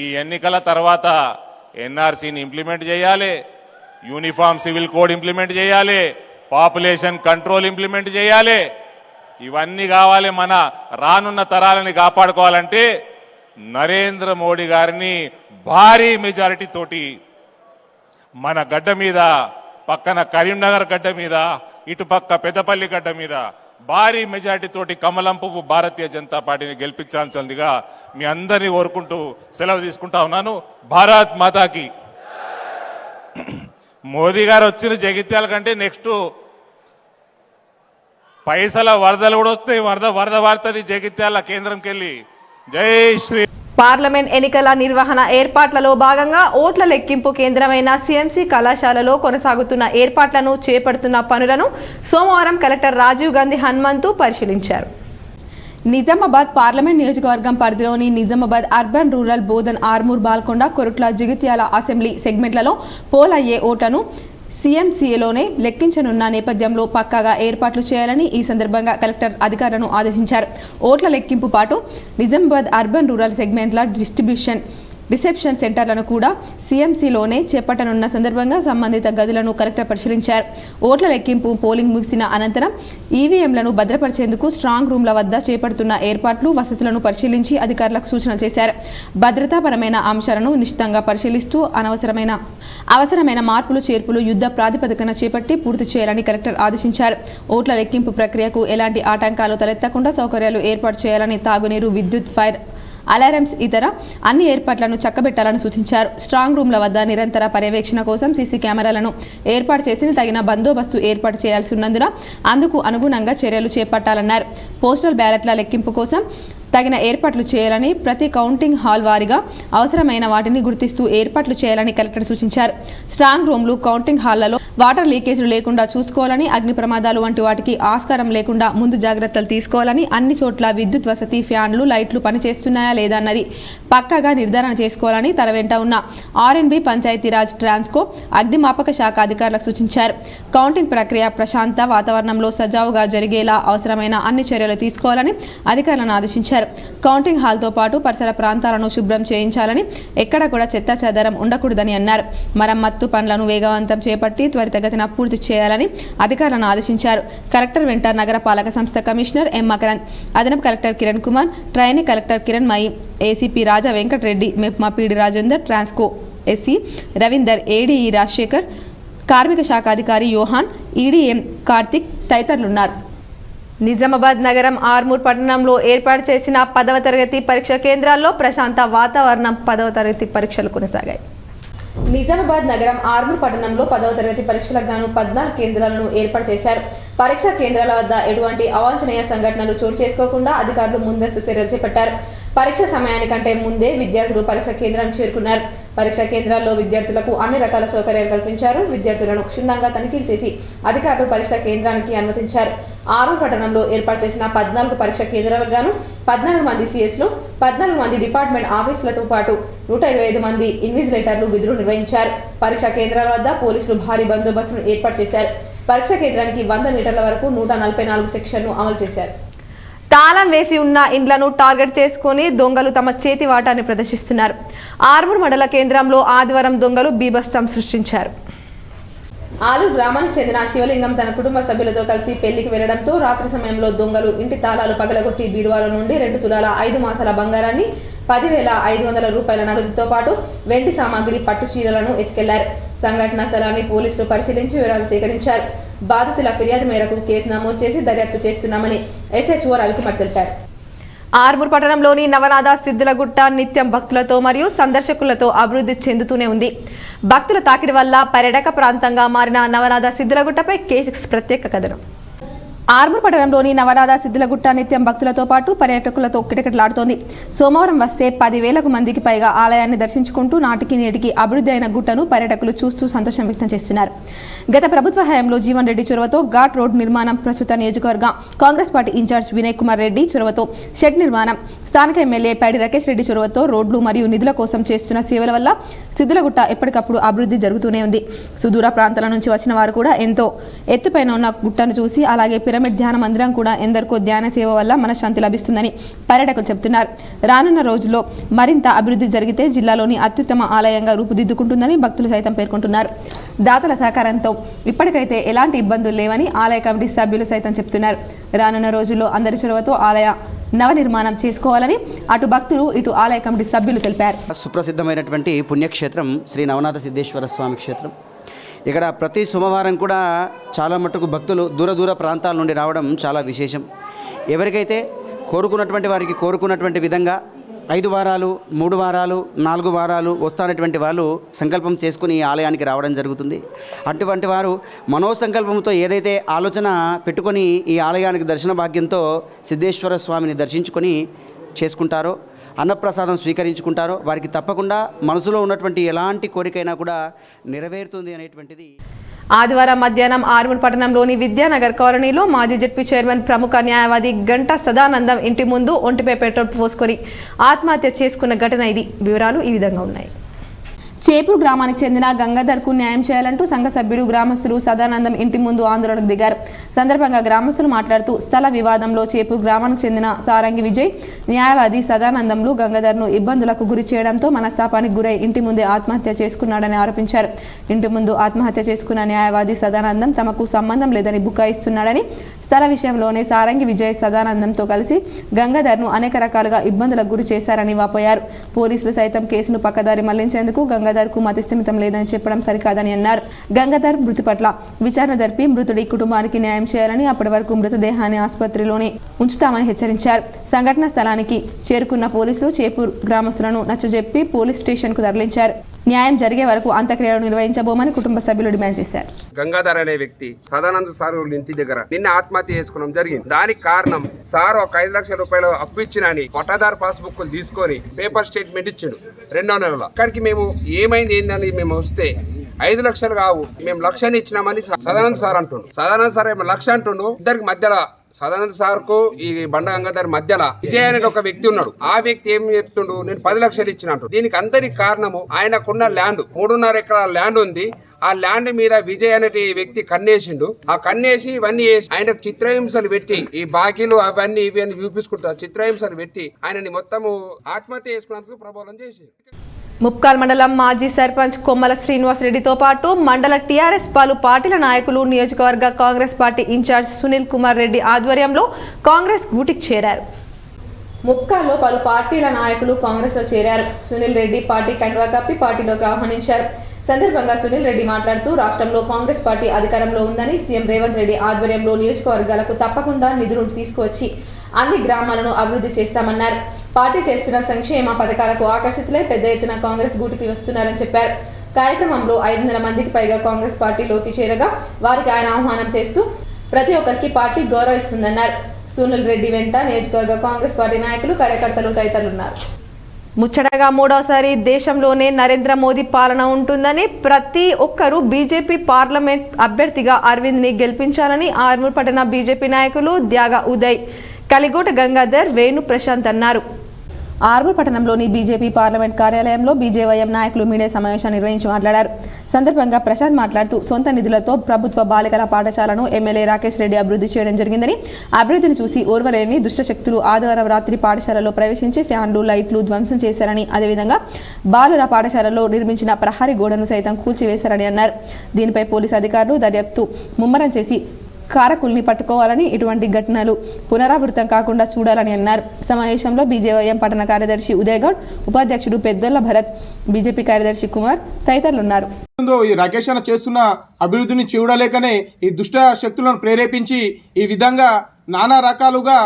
ఈ ఎన్నికల తర్వాత ఎన్ఆర్సీని ఇంప్లిమెంట్ చేయాలి, యూనిఫామ్ సివిల్ కోడ్ ఇంప్లిమెంట్ చేయాలి, పాపులేషన్ కంట్రోల్ ఇంప్లిమెంట్ చేయాలి. ఇవన్నీ కావాలి. మన రానున్న తరాలని కాపాడుకోవాలంటే నరేంద్ర మోడీ గారిని భారీ మెజారిటీ తోటి మన గడ్డ మీద, పక్కన కరీంనగర్ గడ్డ మీద, ఇటుపక్క పెద్దపల్లి గడ్డ మీద భారీ మెజారిటీ తోటి కమలం పువ్వు భారతీయ జనతా పార్టీని గెలిపించాల్సిందిగా మీ అందరినీ కోరుకుంటూ సెలవు తీసుకుంటా ఉన్నాను. భారత్ మాతాకి. మోదీ గారు వచ్చిన జగిత్యాల కంటే నెక్స్ట్ పైసల వరదలు కూడా వస్తాయి. వరద వాడుతుంది జగిత్యాల కేంద్రంకి వెళ్ళి. జై శ్రీ. పార్లమెంట్ ఎన్నికల నిర్వహణ ఏర్పాట్లలో భాగంగా ఓట్ల లెక్కింపు కేంద్రమైన సిఎంసి కళాశాలలో కొనసాగుతున్న ఏర్పాట్లను చేపడుతున్న పనులను సోమవారం కలెక్టర్ రాజీవ్ గాంధీ హనుమంతు పరిశీలించారు. నిజామాబాద్ పార్లమెంట్ నియోజకవర్గం పరిధిలోని Nizamabad urban, rural, Bodhan, Armoor, Balkonda, Korutla, Jagtial assembly సెగ్మెంట్లలో పోల్ అయ్యే ఓట్లను సీఎంసీలోనే లెక్కించనున్న నేపథ్యంలో పక్కాగా ఏర్పాట్లు చేయాలని ఈ సందర్భంగా కలెక్టర్ అధికారులను ఆదేశించారు. ఓట్ల లెక్కింపు పాటు నిజామాబాద్ అర్బన్, రూరల్ సెగ్మెంట్ల రిసెప్షన్ సెంటర్లను కూడా సీఎంసీలోనే చేపట్టనున్న సందర్భంగా సంబంధిత గదులను కలెక్టర్ పరిశీలించారు. ఓట్ల లెక్కింపు, పోలింగ్ ముగిసిన అనంతరం ఈవీఎంలను భద్రపరిచేందుకు స్ట్రాంగ్ రూమ్ల వద్ద చేపడుతున్న ఏర్పాట్లు, వసతులను పరిశీలించి అధికారులకు సూచనలు చేశారు. భద్రతాపరమైన అంశాలను నిశితంగా పరిశీలిస్తూ అవసరమైన మార్పులు, చేర్పులు యుద్ధ ప్రాతిపదికన చేపట్టి పూర్తి చేయాలని కలెక్టర్ ఆదేశించారు. ఓట్ల లెక్కింపు ప్రక్రియకు ఎలాంటి ఆటంకాలు తలెత్తకుండా సౌకర్యాలు ఏర్పాటు చేయాలని, తాగునీరు, విద్యుత్, ఫైర్ అలారమ్స్ ఇతర అన్ని ఏర్పాట్లను చక్కబెట్టాలని సూచించారు. స్ట్రాంగ్ రూమ్ల వద్ద నిరంతర పర్యవేక్షణ కోసం సీసీ కెమెరాలను ఏర్పాటు చేసి తగిన బందోబస్తు ఏర్పాటు చేయాల్సి ఉన్నందున అందుకు అనుగుణంగా చర్యలు చేపట్టాలన్నారు. పోస్టల్ బ్యాలెట్ల లెక్కింపు కోసం తగిన ఏర్పాట్లు చేయాలని, ప్రతి కౌంటింగ్ హాల్ వారీగా అవసరమైన వాటిని గుర్తిస్తూ ఏర్పాట్లు చేయాలని కలెక్టర్ సూచించారు. స్ట్రాంగ్ రూమ్లు, కౌంటింగ్ హాళ్లలో వాటర్ లీకేజీలు లేకుండా చూసుకోవాలని, అగ్ని ప్రమాదాలు వంటి వాటికి ఆస్కారం లేకుండా ముందు జాగ్రత్తలు తీసుకోవాలని, అన్ని చోట్ల విద్యుత్ వసతి, ఫ్యాన్లు, లైట్లు పనిచేస్తున్నాయా లేదా అన్నది పక్కాగా నిర్ధారణ చేసుకోవాలని తన వెంట ఉన్న ఆర్ఎండ్బి, పంచాయతీరాజ్, ట్రాన్స్కో, అగ్నిమాపక శాఖ అధికారులకు సూచించారు. కౌంటింగ్ ప్రక్రియ ప్రశాంత వాతావరణంలో సజావుగా జరిగేలా అవసరమైన అన్ని చర్యలు తీసుకోవాలని అధికారులను ఆదేశించారు. కౌంటింగ్ హాల్తో పాటు పరిసర ప్రాంతాలను శుభ్రం చేయించాలని, ఎక్కడ కూడా చెత్తా చెదారం ఉండకూడదని అన్నారు. మరమ్మత్తు పనులను వేగవంతం చేపట్టి త్వరితగతిన పూర్తి చేయాలని అధికారులను ఆదేశించారు. కలెక్టర్ వెంట నగరపాలక సంస్థ కమిషనర్ ఎం మకరంద్, అదనపు collector Kiran Kumar, training collector Kiran Mayi, ACP Raja Venkata Reddy, MEPMA PD Rajender, Transco SE Ravinder, ADE Rajasekhar, కార్మిక శాఖ అధికారి యోహాన్, ఈడీఎం కార్తిక్ తదితరులున్నారు. నిజామాబాద్ నగరం ఆర్మూర్ పట్టణంలో ఏర్పాటు చేసిన 10వ తరగతి పరీక్ష కేంద్రాల్లో ప్రశాంత వాతావరణం. 10వ తరగతి పరీక్షలు కొనసాగాయి. నిజామాబాద్ నగరం ఆర్మూర్ పట్టణంలో 10వ తరగతి పరీక్షలకు గాను 14 కేంద్రాలను ఏర్పాటు చేశారు. పరీక్షా కేంద్రాల వద్ద ఎటువంటి అవాంఛనీయ సంఘటనలు చోటు చేసుకోకుండా అధికారులు ముందస్తు చర్యలు చేపట్టారు. పరీక్ష సమయానికంటే ముందే విద్యార్థులు పరీక్షా కేంద్రానికి చేరుకున్నారు. పరీక్షా కేంద్రాల్లో విద్యార్థులకు అన్ని రకాల సౌకర్యాలు కల్పించారు. విద్యార్థులను క్షుణ్ణంగా తనిఖీలు చేసి అధికారులు పరీక్షా కేంద్రానికి అనుమతించారు. ఆర్మూర్ పట్టణంలో ఏర్పాటు చేసిన 14 పరీక్షా కేంద్రాలకు గాను 14 మంది సిఎస్లు, 14 మంది డిపార్ట్మెంట్ ఆఫీసులతో పాటు 125 మంది ఇన్విజిలేటర్లు విధులు నిర్వహించారు. పరీక్షా కేంద్రాల వద్ద పోలీసులు భారీ బందోబస్తును ఏర్పాటు చేశారు. పరీక్షా కేంద్రానికి 100 మీటర్ల వరకు 144 సెక్షన్ను అమలు చేశారు. తాళం వేసి ఉన్న ఇండ్లను టార్గెట్ చేసుకుని దొంగలు తమ చేతి వాటాన్ని ప్రదర్శిస్తున్నారు. ఆర్మూర్ మండల కేంద్రంలో ఆదివారం దొంగలు బీభత్సం సృష్టించారు. ఆలూరు గ్రామానికి చెందిన శివలింగం తన కుటుంబ సభ్యులతో కలిసి పెళ్లికి వెళ్లడంతో రాత్రి సమయంలో దొంగలు ఇంటి తాళాలు పగలగొట్టి బీరువాల నుండి 2 తులాల 5 మాసాల బంగారాన్ని 10,500 రూపాయల నగదుతో పాటు వెండి సామాగ్రి పట్టు చీరలను ఎత్తుకెళ్లారు. సంఘటనా స్థలాన్ని పోలీసులు పరిశీలించి వివరాలు సేకరించారు. బాధితుల ఫిర్యాదు మేరకు కేసు నమోదు చేసి దర్యాప్తు చేస్తున్నామని SHO రవికుమార్ తెలిపారు. ఆర్మూర్ పట్టణంలోని నవనాథ సిద్ధులగుట్ట నిత్యం భక్తులతో మరియు సందర్శకులతో అభివృద్ధి చెందుతూనే ఉంది. భక్తుల తాకిడి వల్ల పర్యాటక ప్రాంతంగా మారిన నవనాథ సిద్ధులగుట్టపై K6 ప్రత్యేక కథనం. ఆర్మూర్ పట్టణంలోని నవనాథ సిద్ధులగుట్ట నిత్యం భక్తులతో పాటు పర్యాటకులతో కిటకిటలాడుతోంది. సోమవారం వస్తే 10,000 మందికి పైగా ఆలయాన్ని దర్శించుకుంటూ నాటికి నేటికి అభివృద్ధి అయిన గుట్టను పర్యాటకులు చూస్తూ సంతోషం వ్యక్తం చేస్తున్నారు. గత ప్రభుత్వ హయాంలో జీవన్ రెడ్డి చొరవతో ఘాట్ రోడ్ నిర్మాణం, ప్రస్తుత నియోజకవర్గ కాంగ్రెస్ పార్టీ ఇన్ఛార్జ్ వినయ్ కుమార్ రెడ్డి చొరవతో షెడ్ నిర్మాణం, స్థానిక ఎమ్మెల్యే పైడి రాకేష్ రెడ్డి చొరవతో రోడ్లు మరియు నిధుల కోసం చేస్తున్న సేవల వల్ల సిద్ధులగుట్ట ఎప్పటికప్పుడు అభివృద్ధి జరుగుతూనే ఉంది. సుదూర ప్రాంతాల నుంచి వచ్చిన వారు కూడా ఎంతో ఎత్తుపైన ఉన్న గుట్టను చూసి, అలాగే పిరమిడ్ ధ్యాన మందిరం కూడా ఎందరికో ధ్యాన సేవ వల్ల మనశ్శాంతి లభిస్తుందని పర్యాటకులు చెబుతున్నారు. రానున్న రోజుల్లో మరింత అభివృద్ధి జరిగితే జిల్లాలోని అత్యుత్తమ ఆలయంగా రూపుదిద్దుకుంటుందని భక్తులు సైతం పేర్కొంటున్నారు. దాతల సహకారంతో ఇప్పటికైతే ఎలాంటి ఇబ్బందులు లేవని ఆలయ కమిటీ సభ్యులు సైతం చెబుతున్నారు. రానున్న రోజుల్లో అందరి చొరవతో ఆలయ నవనిర్మాణం చేసుకోవాలని అటు భక్తులు ఇటు ఆలయ కమిటీ సభ్యులు తెలిపారు. సుప్రసిద్ధమైనటువంటి పుణ్యక్షేత్రం శ్రీ నవనాథ సిద్ధేశ్వర స్వామి క్షేత్రం. ఇక్కడ ప్రతి సోమవారం కూడా చాలా మట్టుకు భక్తులు దూర ప్రాంతాల నుండి రావడం చాలా విశేషం. ఎవరికైతే కోరుకున్నటువంటి వారికి కోరుకున్నటువంటి విధంగా 5 వారాలు, 3 వారాలు, 4 వారాలు వస్తానటువంటి వాళ్ళు సంకల్పం చేసుకుని ఆలయానికి రావడం జరుగుతుంది. అటువంటి వారు మనోసంకల్పంతో ఏదైతే ఆలోచన పెట్టుకొని ఈ ఆలయానికి దర్శన భాగ్యంతో సిద్ధేశ్వర స్వామిని దర్శించుకొని చేసుకుంటారో, అన్నప్రసాదం స్వీకరించుకుంటారో వారికి తప్పకుండా మనసులో ఉన్నటువంటి ఎలాంటి కోరికైనా కూడా నెరవేరుతుంది అనేటువంటిది. ఆదివారం మధ్యాహ్నం ఆర్మూర్ పట్టణంలోని విద్యానగర్ కాలనీలో మాజీ జడ్పీ చైర్మన్, ప్రముఖ న్యాయవాది గంటా సదానందం ఇంటి ముందు ఒంటిపై పెట్రోల్ పోసుకొని ఆత్మహత్య చేసుకున్న ఘటన ఇది. వివరాలు ఈ విధంగా ఉన్నాయి. చేపూరు గ్రామానికి చెందిన గంగాధర్కు న్యాయం చేయాలంటూ సంఘ సభ్యులు గ్రామస్తులు సదానందం ఇంటి ముందు ఆందోళనకు దిగారు. సందర్భంగా గ్రామస్తులు మాట్లాడుతూ స్థల వివాదంలో చేపూరు గ్రామానికి చెందిన సారంగి విజయ్, న్యాయవాది సదానందంలు గంగాధర్ను ఇబ్బందులకు గురి చేయడంతో మనస్తాపానికి గురై ఇంటి ముందే ఆత్మహత్య చేసుకున్నాడని ఆరోపించారు. ఇంటి ముందు ఆత్మహత్య చేసుకున్న న్యాయవాది సదానందం తమకు సంబంధం లేదని బుకాయిస్తున్నాడని, స్థల విషయంలోనే సారంగి విజయ్ సదానందంతో కలిసి గంగాధర్ను అనేక రకాలుగా ఇబ్బందులకు గురి చేశారని వాపోయారు. పోలీసులు సైతం కేసును పక్కదారి మళ్లించేందుకు గంగాధర్కు మతిస్థిమితం లేదని చెప్పడం సరికాదని అన్నారు. గంగాధర్ మృతి పట్ల విచారణ జరిపి మృతుడి కుటుంబానికి న్యాయం చేయాలని, అప్పటి వరకు మృతదేహాన్ని ఆసుపత్రిలోనే ఉంచుతామని హెచ్చరించారు. సంఘటన స్థలానికి చేరుకున్న పోలీసులు చేపూర్ గ్రామస్తులను నచ్చజెప్పి పోలీస్ స్టేషన్కు తరలించారు. న్యాయం జరిగే వరకు అంత్యక్రియలు నిర్వహించబోమని కుటుంబ సభ్యులు డిమాండ్ చేశారు. గంగాధర్ అనే వ్యక్తి సదానంద సార్ ఇంటి దగ్గర నిన్న ఆత్మహత్య చేసుకోవడం జరిగింది. దానికి కారణం సార్ ఒక 5 లక్షల రూపాయలు అప్పు ఇచ్చినని పట్టాదారు పాస్బుక్ తీసుకొని పేపర్ స్టేట్మెంట్ ఇచ్చిండు 2వ నెలలో. ఇక్కడికి మేము ఏమైంది ఏందని మేము వస్తే 5 లక్షలు కావు, మేము 1,00,000 ఇచ్చినామని సదానంద సార్ అంటుండు. సదానంద సార్ 1,00,000 అంటుండు. ఇద్దరికి మధ్యలో సదానంద సార్ కు ఈ బండ గంగాధర్ మధ్యలో విజయ్ అనే ఒక వ్యక్తి ఉన్నాడు. ఆ వ్యక్తి ఏం చెప్తుండు, నేను 10 లక్షలు ఇచ్చినట్టు. దీనికి అందరికి కారణము ఆయనకున్న ల్యాండ్ 3.5 ఎకరాల ల్యాండ్ ఉంది. ఆ ల్యాండ్ మీద విజయ్ అనే వ్యక్తి కన్నేసిండు. ఆ కన్నేసి ఇవన్నీ వేసి ఆయనకు చిత్రహింసలు పెట్టి ఈ బాకీలు అవన్నీ ఇవన్నీ చూపించుకుంటారు. చిత్రహింసలు పెట్టి ఆయనని మొత్తము ఆత్మహత్య చేసుకున్నందుకు ప్రబోధం చేసి ముప్కాల్ మండలం మాజీ సర్పంచ్ కొమ్మల శ్రీనివాసరెడ్డితో పాటు మండల టీఆర్ఎస్ పలు పార్టీల నాయకులు, నియోజకవర్గ కాంగ్రెస్ పార్టీ ఇన్ఛార్జ్ సునీల్ కుమార్ రెడ్డి ఆధ్వర్యంలో కాంగ్రెస్ గూటికి చేరారు. ముప్కాల్లో పలు పార్టీల నాయకులు కాంగ్రెస్ లో చేరారు. సునీల్ రెడ్డి పార్టీ కండువా కప్పి పార్టీలోకి ఆహ్వానించారు. సందర్భంగా సునీల్ రెడ్డి మాట్లాడుతూ రాష్ట్రంలో కాంగ్రెస్ పార్టీ అధికారంలో ఉందని, సీఎం రేవంత్ రెడ్డి ఆధ్వర్యంలో నియోజకవర్గాలకు తప్పకుండా నిధులు తీసుకువచ్చి అన్ని గ్రామాలను అభివృద్ధి చేస్తామన్నారు. పార్టీ చేస్తున్న సంక్షేమ పథకాలకు ఆకర్షితులై పెద్ద ఎత్తున కాంగ్రెస్ గూటికి వస్తున్నారని చెప్పారు. కార్యక్రమంలో 500 మందికి పైగా కాంగ్రెస్ పార్టీలోకి చేరగా వారికి ఆయన ఆహ్వానం చేస్తూ ప్రతి ఒక్కరికి పార్టీ గౌరవిస్తుందన్నారు. సునీల్ రెడ్డి వెంట నియోజకవర్గ కాంగ్రెస్ పార్టీ నాయకులు, కార్యకర్తలు తదితరులున్నారు. ముచ్చటగా 3వసారి దేశంలోనే నరేంద్ర మోదీ పాలన ఉంటుందని, ప్రతి ఒక్కరూ బీజేపీ పార్లమెంట్ అభ్యర్థిగా అరవింద్ ని గెలిపించాలని ఆర్మూర్ పట్టణ బీజేపీ నాయకులు త్యాగ ఉదయ్, కలిగోట గంగాధర్, వేణు ప్రశాంత్ అన్నారు. ఆర్మూర్ పట్టణంలోని బీజేపీ పార్లమెంట్ కార్యాలయంలో బీజేవైఎం నాయకులు మీడియా సమావేశం నిర్వహించి మాట్లాడారు. సందర్భంగా ప్రశాంత్ మాట్లాడుతూ సొంత నిధులతో ప్రభుత్వ బాలికల పాఠశాలను ఎమ్మెల్యే రాకేష్ రెడ్డి అభివృద్ధి చేయడం జరిగిందని, అభివృద్ధిని చూసి ఓర్వలేని దుష్టశక్తులు ఆదివారం రాత్రి పాఠశాలలో ప్రవేశించి ఫ్యాన్లు, లైట్లు ధ్వంసం చేశారని, అదేవిధంగా బాలుర పాఠశాలలో నిర్మించిన ప్రహరీ గోడను సైతం కూల్చివేశారని అన్నారు. దీనిపై పోలీసు అధికారులు దర్యాప్తు ముమ్మరం చేసి కారకుల్ని పట్టుకోవాలని, ఇటువంటి ఘటనలు పునరావృతం కాకుండా చూడాలని అన్నారు. సమావేశంలో బీజేవైఎం పట్టణ కార్యదర్శి ఉదయ్ గౌడ్, ఉపాధ్యక్షుడు పెద్దొల్ల భరత్, బీజేపీ కార్యదర్శి కుమార్ తదితరులు ఉన్నారు. ఈ రాకేష్ అన్న చేస్తున్న అభివృద్ధిని చూడలేకనే ఈ దుష్ట శక్తులను ప్రేరేపించి ఈ విధంగా నానా రకాలుగా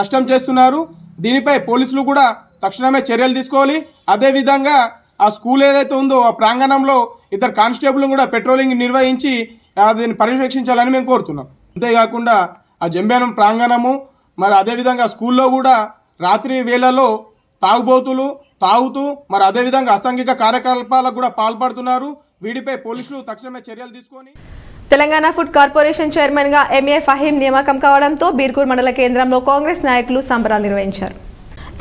నష్టం చేస్తున్నారు. దీనిపై పోలీసులు కూడా తక్షణమే చర్యలు తీసుకోవాలి. అదేవిధంగా ఆ స్కూల్ ఏదైతే ఉందో ఆ ప్రాంగణంలో ఇద్దరు కానిస్టేబుల్ కూడా పెట్రోలింగ్ నిర్వహించి దీన్ని పర్యవేక్షించాలని మేము కోరుతున్నాం. అంతేకాకుండా ఆ జంబేనం ప్రాంగణము మరి అదేవిధంగా స్కూల్లో కూడా రాత్రి వేళల్లో తాగుబోతులు తాగుతూ మరి అదేవిధంగా అసాంఘిక కార్యకలాపాలకు కూడా పాల్పడుతున్నారు. వీటిపై పోలీసులు తక్షణమే చర్యలు తీసుకొని తెలంగాణ ఫుడ్ కార్పొరేషన్ చైర్మన్ గా ఎంఏ ఫహీం నియామకం కావడంతో బీర్కూర్ మండల కేంద్రంలో కాంగ్రెస్ నాయకులు సంబరాలు నిర్వహించారు.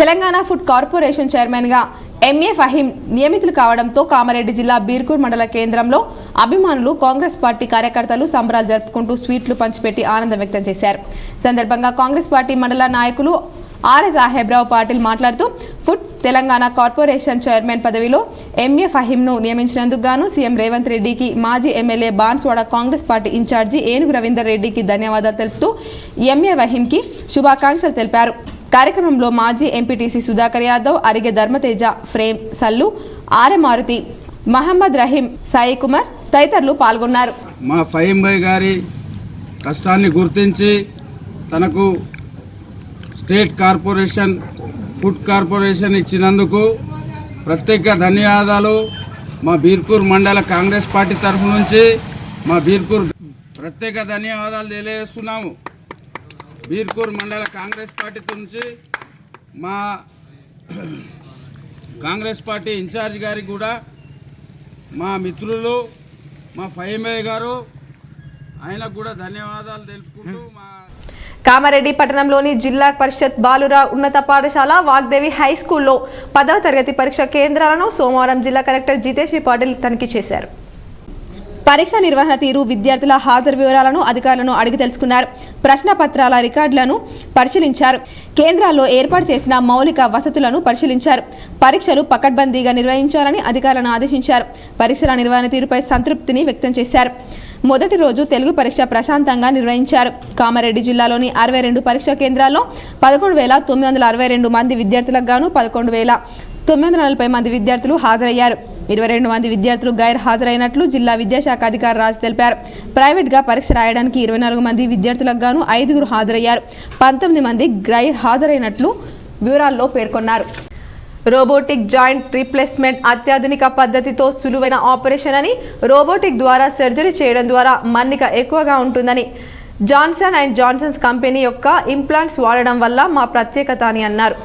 తెలంగాణ ఫుడ్ కార్పొరేషన్ చైర్మన్గా ఎంఏ ఫహీం నియమితులు కావడంతో కామారెడ్డి జిల్లా బీర్కూర్ మండల కేంద్రంలో అభిమానులు, కాంగ్రెస్ పార్టీ కార్యకర్తలు సంబరాలు జరుపుకుంటూ స్వీట్లు పంచిపెట్టి ఆనందం వ్యక్తం చేశారు. సందర్భంగా కాంగ్రెస్ పార్టీ మండల నాయకులు ఆర్ఎస్ సాహెబ్రావు పాటిల్ మాట్లాడుతూ ఫుడ్ తెలంగాణ కార్పొరేషన్ చైర్మన్ పదవిలో ఎంఏ ఫహీంను నియమించినందుకు గాను సీఎం రేవంత్ రెడ్డికి, మాజీ MLA Banswada Congress party incharge Enugu Ravinder రెడ్డికి ధన్యవాదాలు తెలుపుతూ ఎంఏ ఫహీంకి శుభాకాంక్షలు తెలిపారు. కార్యక్రమంలో మాజీ ఎంపీటీసీ సుధాకర్ యాదవ్, అరిగే ధర్మతేజ, ఫ్రేమ్ సల్లు, ఆర్ఎ మారుతి, మహమ్మద్ రహీం, సాయి కుమార్ తదితరులు పాల్గొన్నారు. మా ఫహీం భాయ్ గారి కష్టాన్ని గుర్తించి తనకు స్టేట్ కార్పొరేషన్ ఫుడ్ కార్పొరేషన్ ఇచ్చినందుకు ప్రత్యేక ధన్యవాదాలు. మా బీర్కూర్ మండల కాంగ్రెస్ పార్టీ తరఫు నుంచి మా బీర్కూర్ ప్రత్యేక ధన్యవాదాలు తెలియజేస్తున్నాము. బీర్కూర్ మండల కాంగ్రెస్ పార్టీ నుంచి మా కాంగ్రెస్ పార్టీ ఇన్ఛార్జ్ గారికి కూడా మా మిత్రులు మా ఫహీం భాయ్ గారు ఆయనకు కూడా ధన్యవాదాలు తెలుపుకుంటూ కామారెడ్డి పట్టణంలోని జిల్లా పరిషత్ బాలుర ఉన్నత పాఠశాల వాగ్దేవి హై స్కూల్లో 10వ తరగతి పరీక్ష కేంద్రాలను సోమవారం జిల్లా కలెక్టర్ జితేష్ పాటిల్ తనిఖీ చేశారు. పరీక్ష నిర్వహణ తీరు, విద్యార్థుల హాజరు వివరాలను అధికారులను అడిగి తెలుసుకున్నారు. ప్రశ్నపత్రాల రికార్డులను పరిశీలించారు. కేంద్రాల్లో ఏర్పాటు చేసిన మౌలిక వసతులను పరిశీలించారు. పరీక్షలు పకడ్బందీగా నిర్వహించాలని అధికారులను ఆదేశించారు. పరీక్షల నిర్వహణ తీరుపై సంతృప్తిని వ్యక్తం చేశారు. మొదటి రోజు తెలుగు పరీక్ష ప్రశాంతంగా నిర్వహించారు. కామారెడ్డి జిల్లాలోని 62 పరీక్షా కేంద్రాల్లో 11,962 మంది విద్యార్థులకు గాను 11,940 మంది విద్యార్థులు హాజరయ్యారు. 22 మంది విద్యార్థులు గైర్ హాజరైనట్లు జిల్లా విద్యాశాఖ అధికారి రాజు తెలిపారు. ప్రైవేట్గా పరీక్ష రాయడానికి 24 మంది విద్యార్థులకు గాను 5 హాజరయ్యారు. 19 మంది గైర్ హాజరైనట్లు వివరాల్లో పేర్కొన్నారు. రోబోటిక్ జాయింట్ రీప్లేస్మెంట్ అత్యాధునిక పద్ధతితో సులువైన ఆపరేషన్ అని, రోబోటిక్ ద్వారా సర్జరీ చేయడం ద్వారా మన్నిక ఎక్కువగా ఉంటుందని, జాన్సన్ అండ్ జాన్సన్స్ కంపెనీ యొక్క ఇంప్లాంట్స్ వాడడం వల్ల మా ప్రత్యేకత అని అన్నారు.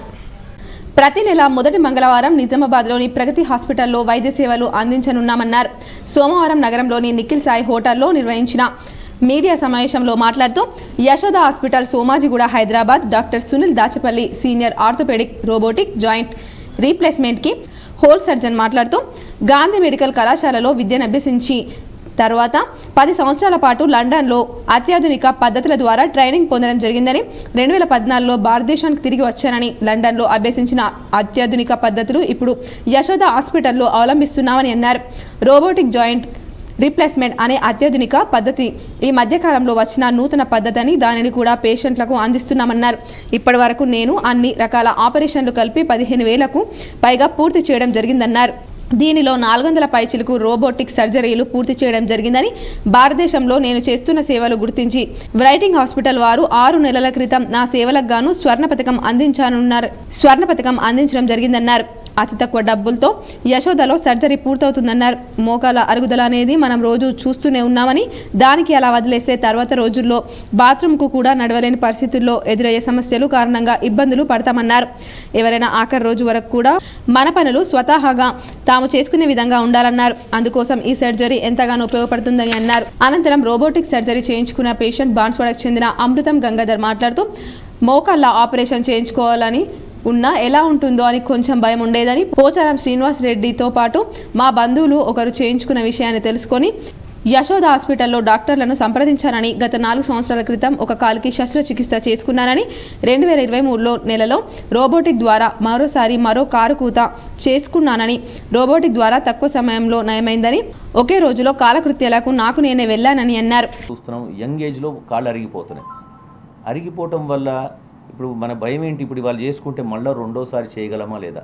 ప్రతి నెల మొదటి మంగళవారం నిజామాబాద్లోని ప్రగతి హాస్పిటల్లో వైద్య సేవలు అందించనున్నామన్నారు. సోమవారం నగరంలోని నిఖిల్ సాయి హోటల్లో నిర్వహించిన మీడియా సమావేశంలో మాట్లాడుతూ Yashoda hospital, Somajiguda, Hyderabad doctor Sunil Dachapalli senior orthopaedic robotic joint రీప్లేస్మెంట్కి హోల్ సర్జన్ మాట్లాడుతూ గాంధీ మెడికల్ కళాశాలలో విద్యను అభ్యసించి తర్వాత 10 సంవత్సరాల పాటు లండన్లో అత్యాధునిక పద్ధతుల ద్వారా ట్రైనింగ్ పొందడం జరిగిందని, 2014లో భారతదేశానికి తిరిగి వచ్చానని, లండన్లో అభ్యసించిన అత్యాధునిక పద్ధతులు ఇప్పుడు యశోద హాస్పిటల్లో అవలంబిస్తున్నామని అన్నారు. రోబోటిక్ జాయింట్ రీప్లేస్మెంట్ అనే అత్యాధునిక పద్ధతి ఈ మధ్యకాలంలో వచ్చిన నూతన పద్ధతి అని, దానిని కూడా పేషెంట్లకు అందిస్తున్నామన్నారు. ఇప్పటి వరకు నేను అన్ని రకాల ఆపరేషన్లు కలిపి 15,000కు పైగా పూర్తి చేయడం జరిగిందన్నారు. దీనిలో 400 పైచిలకు రోబోటిక్ సర్జరీలు పూర్తి చేయడం జరిగిందని, భారతదేశంలో నేను చేస్తున్న సేవలు గుర్తించి వ్రైటింగ్ హాస్పిటల్ వారు 6 నెలల క్రితం నా సేవలకు గాను స్వర్ణ పథకం అందించడం జరిగిందన్నారు. అతి తక్కువ డబ్బులతో యశోదలో సర్జరీ పూర్తవుతుందన్నారు. మోకాల అరుగుదల అనేది మనం రోజు చూస్తూనే ఉన్నామని, దానికి అలా వదిలేస్తే తర్వాత రోజుల్లో బాత్రూమ్కు కూడా నడవలేని పరిస్థితుల్లో ఎదురయ్యే సమస్యలు కారణంగా ఇబ్బందులు పడతామన్నారు. ఎవరైనా ఆఖరి రోజు వరకు కూడా మన పనులు స్వతహాగా తాము చేసుకునే విధంగా ఉండాలన్నారు. అందుకోసం ఈ సర్జరీ ఎంతగానో ఉపయోగపడుతుందని అన్నారు. అనంతరం రోబోటిక్ సర్జరీ చేయించుకున్న పేషెంట్ బాన్స్వాడకు చెందిన అమృతం గంగాధర్ మాట్లాడుతూ మోకాళ్ళ ఆపరేషన్ చేయించుకోవాలని ఉన్నా ఎలా ఉంటుందో అని కొంచెం భయం ఉండేదని పోచారం శ్రీనివాస్ రెడ్డితో పాటు మా బంధువులు ఒకరు చేయించుకున్న విషయాన్ని తెలుసుకొని యశోద హాస్పిటల్లో డాక్టర్లను సంప్రదించానని గత 4 సంవత్సరాల క్రితం ఒక కాలుకి శస్త్రచికిత్స చేసుకున్నానని 2023 నెలలో రోబోటిక్ ద్వారా మరో కారు కూత చేసుకున్నానని రోబోటిక్ ద్వారా తక్కువ సమయంలో నయమైందని ఒకే రోజులో కాలకృత్యాలకు నాకు నేనే వెళ్ళానని అన్నారు. చూస్తున్నాం యంగ్ ఏజ్లో కాళ్ళు అరిగిపోతున్నాయి. అరిగిపోవటం వల్ల ఇప్పుడు మన భయం ఏంటి, ఇప్పుడు వాళ్ళు చేసుకుంటే మళ్ళీ రెండోసారి చేయగలమా లేదా,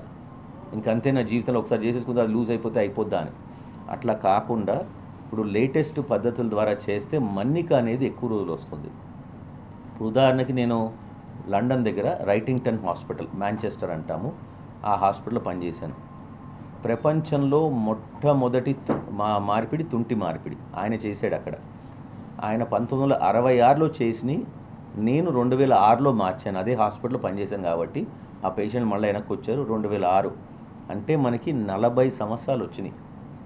ఇంకంతే నా జీవితంలో ఒకసారి చేసేసుకుంటే అది లూజ్ అయిపోద్దా అని. అట్లా కాకుండా ఇప్పుడు లేటెస్ట్ పద్ధతుల ద్వారా చేస్తే మన్నిక అనేది ఎక్కువ రోజులు వస్తుంది. ఇప్పుడు ఉదాహరణకి నేను లండన్ దగ్గర రైటింగ్టన్ హాస్పిటల్, మాంచెస్టర్ అంటాము, ఆ హాస్పిటల్లో పనిచేశాను. ప్రపంచంలో మొట్టమొదటి మార్పిడి తుంటి మార్పిడి ఆయన చేశాడు అక్కడ. ఆయన 1966లో చేసి నేను 2006లో మార్చాను. అదే హాస్పిటల్లో పనిచేశాను కాబట్టి ఆ పేషెంట్ మళ్ళీ వెనక్కి వచ్చారు. 2006 అంటే మనకి 40 సంవత్సరాలు వచ్చినాయి.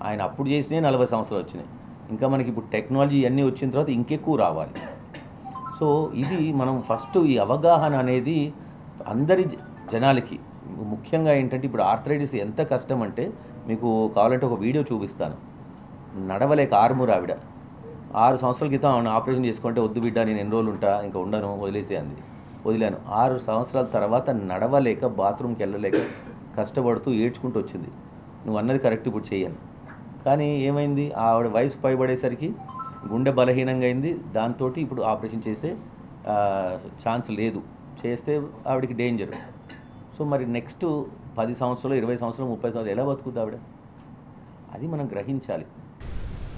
ఆయన అప్పుడు చేసినే 40 సంవత్సరాలు వచ్చినాయి. ఇంకా మనకి ఇప్పుడు టెక్నాలజీ అన్నీ వచ్చిన తర్వాత ఇంకెక్కువ రావాలి. సో ఇది మనం ఫస్ట్ ఈ అవగాహన అనేది అందరి జనాలకి ముఖ్యంగా ఏంటంటే, ఇప్పుడు ఆర్థరైటిస్ ఎంత కష్టం అంటే మీకు కావాలంటే ఒక వీడియో చూపిస్తాను. నడవలేక ఆవిడ 6 సంవత్సరాల క్రితం ఆపరేషన్ చేసుకుంటే వద్దు బిడ్డ నేను ఎన్ని రోజులు ఉంటా, ఇంకా ఉండను వదిలేసే అంది. వదిలాను. 6 సంవత్సరాల తర్వాత నడవలేక బాత్రూమ్కి వెళ్ళలేక కష్టపడుతూ ఏడ్చుకుంటూ వచ్చింది. నువ్వు అన్నది కరెక్ట్, ఇప్పుడు చేయను. కానీ ఏమైంది, ఆవిడ వయసు పైబడేసరికి గుండె బలహీనంగా అయింది. దాంతో ఇప్పుడు ఆపరేషన్ చేసే ఛాన్స్ లేదు, చేస్తే ఆవిడకి డేంజర్. సో మరి నెక్స్ట్ 10 సంవత్సరాలు 20 సంవత్సరాలు 30 సంవత్సరాలు ఎలా బతుకుతుంది ఆవిడ, అది మనం గ్రహించాలి.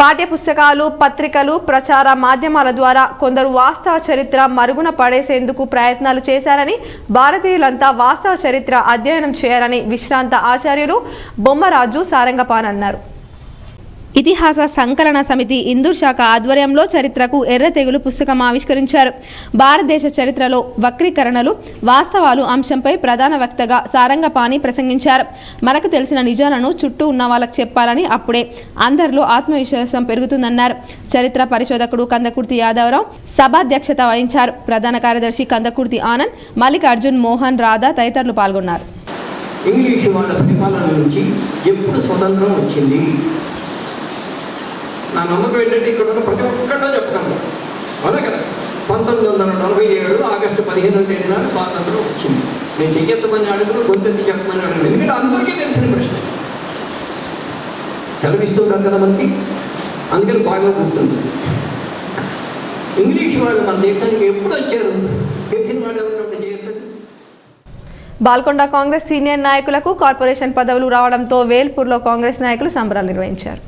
పాఠ్య పుస్తకాలు, పత్రికలు, ప్రచార మాధ్యమాల ద్వారా కొందరు వాస్తవ చరిత్ర మరుగున పడేసేందుకు ప్రయత్నాలు చేశారని, భారతీయులంతా వాస్తవ చరిత్ర అధ్యయనం చేయాలని విశ్రాంత ఆచార్యులు బొమ్మరాజు సారంగపాన్ అన్నారు. ఇతిహాస సంకలన సమితి ఇందూర్ శాఖ ఆధ్వర్యంలో చరిత్రకు ఎర్ర తెగులు పుస్తకం ఆవిష్కరించారు. భారతదేశ చరిత్రలో వక్రీకరణలు, వాస్తవాలు అంశంపై ప్రధాన వక్తగా సారంగపాణి ప్రసంగించారు. మనకు తెలిసిన నిజాలను చుట్టూ ఉన్న వాళ్ళకు చెప్పాలని, అప్పుడే అందరిలో ఆత్మవిశ్వాసం పెరుగుతుందన్నారు. చరిత్ర పరిశోధకుడు కందకుర్తి యాదవరావు సభాధ్యక్షత వహించారు. ప్రధాన కార్యదర్శి కందకుర్తి ఆనంద్, మల్లికార్జున్, మోహన్, రాధా తదితరులు పాల్గొన్నారు. ఇంగ్లీషు వాళ్ళ పరిపాలన నుంచి ఎప్పుడు స్వతంత్రం వచ్చింది? నా నమ్మకం ఏంటంటే ఇక్కడ ఉన్న ప్రతి ఒక్కళ్ళో చెప్పగలను. అవునా కదా? 1947 ఆగస్టు 15వ తేదీ నాడు స్వాతంత్రం వచ్చింది. నేను చెయ్యెత్తమని అడుగును, గొంతెత్తి చెప్పమని అడుగును. ఎందుకంటే అందరికీ తెలిసిన ప్రశ్న, సెలవిస్తుంటారు కదా మనకి, అందుకని బాగా గుర్తుంటుంది. ఇంగ్లీష్ వాళ్ళు మన దేశానికి ఎప్పుడు వచ్చారు? తెలిసిన వాళ్ళు ఎవరు చేయొద్దండి. బాల్కొండ కాంగ్రెస్ సీనియర్ నాయకులకు కార్పొరేషన్ పదవులు రావడంతో వేల్పూర్లో కాంగ్రెస్ నాయకులు సంబరాలు నిర్వహించారు.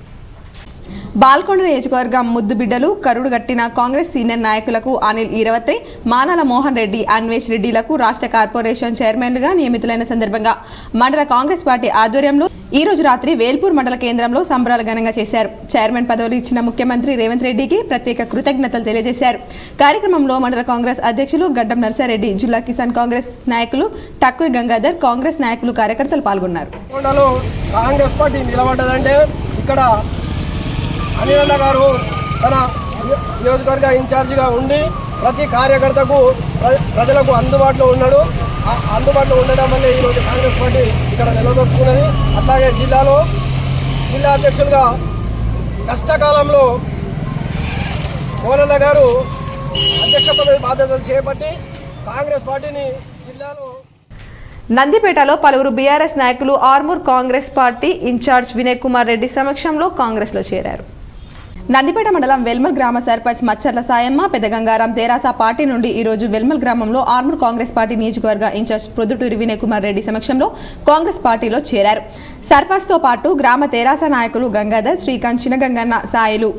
బాల్కొండ నియోజకవర్గం ముద్దుబిడ్డలు కరుడుగట్టిన కాంగ్రెస్ సీనియర్ నాయకులకు అనిల్ ఈరవత్రి, మానాల మోహన్ రెడ్డి, అన్వేష్ రెడ్డిలకు రాష్ట్ర కార్పొరేషన్ చైర్మన్గా నియమితులైన సందర్భంగా మండల కాంగ్రెస్ పార్టీ ఆధ్వర్యంలో ఈ రోజు రాత్రి వేల్పూర్ మండల కేంద్రంలో సంబరాలు ఘనంగా చేశారు. చైర్మన్ పదవులు ఇచ్చిన ముఖ్యమంత్రి రేవంత్ రెడ్డికి ప్రత్యేక కృతజ్ఞతలు తెలియజేశారు. కార్యక్రమంలో మండల కాంగ్రెస్ అధ్యక్షులు గడ్డం నర్సారెడ్డి, జిల్లా కిసాన్ కాంగ్రెస్ నాయకులు టక్కూరి గంగాధర్, కాంగ్రెస్ నాయకులు, కార్యకర్తలు పాల్గొన్నారు. కాంగ్రెస్ పార్టీ నిలబడ్డదంటే ఇక్కడ అనిల్ గారు తన నియోజకవర్గ ఇన్ఛార్జిగా ఉండి ప్రతి కార్యకర్తకు ప్రజలకు అందుబాటులో ఉన్నాడు. అందుబాటులో ఉండడం వల్ల ఈరోజు కాంగ్రెస్ పార్టీ ఇక్కడ నిలదొక్కున్నది. అట్లాగే జిల్లా అధ్యక్షులుగా కష్టకాలంలో మోహన్ గారు అధ్యక్ష పదవి బాధ్యతలు చేపట్టి కాంగ్రెస్ పార్టీని జిల్లాలో. నందిపేటలో పలువురు బీఆర్ఎస్ నాయకులు ఆర్మూర్ కాంగ్రెస్ పార్టీ ఇన్ఛార్జ్ వినయ్ కుమార్ రెడ్డి సమక్షంలో కాంగ్రెస్లో చేరారు. నందిపేట మండలం వెల్మల్ గ్రామ సర్పంచ్ మచ్చర్ల సాయమ్మ, పెద్దగంగారం తెరాస పార్టీ నుండి ఈరోజు వెల్మల్ గ్రామంలో ఆర్మూర్ కాంగ్రెస్ పార్టీ నియోజకవర్గ ఇన్ఛార్జ్ ప్రొద్దుటూరి వినయ్ కుమార్ రెడ్డి సమక్షంలో కాంగ్రెస్ పార్టీలో చేరారు. సర్పంచ్తో పాటు గ్రామ తెరాస నాయకులు గంగాధర్, శ్రీకాంత్, చినగంగన్న, సాయిలు,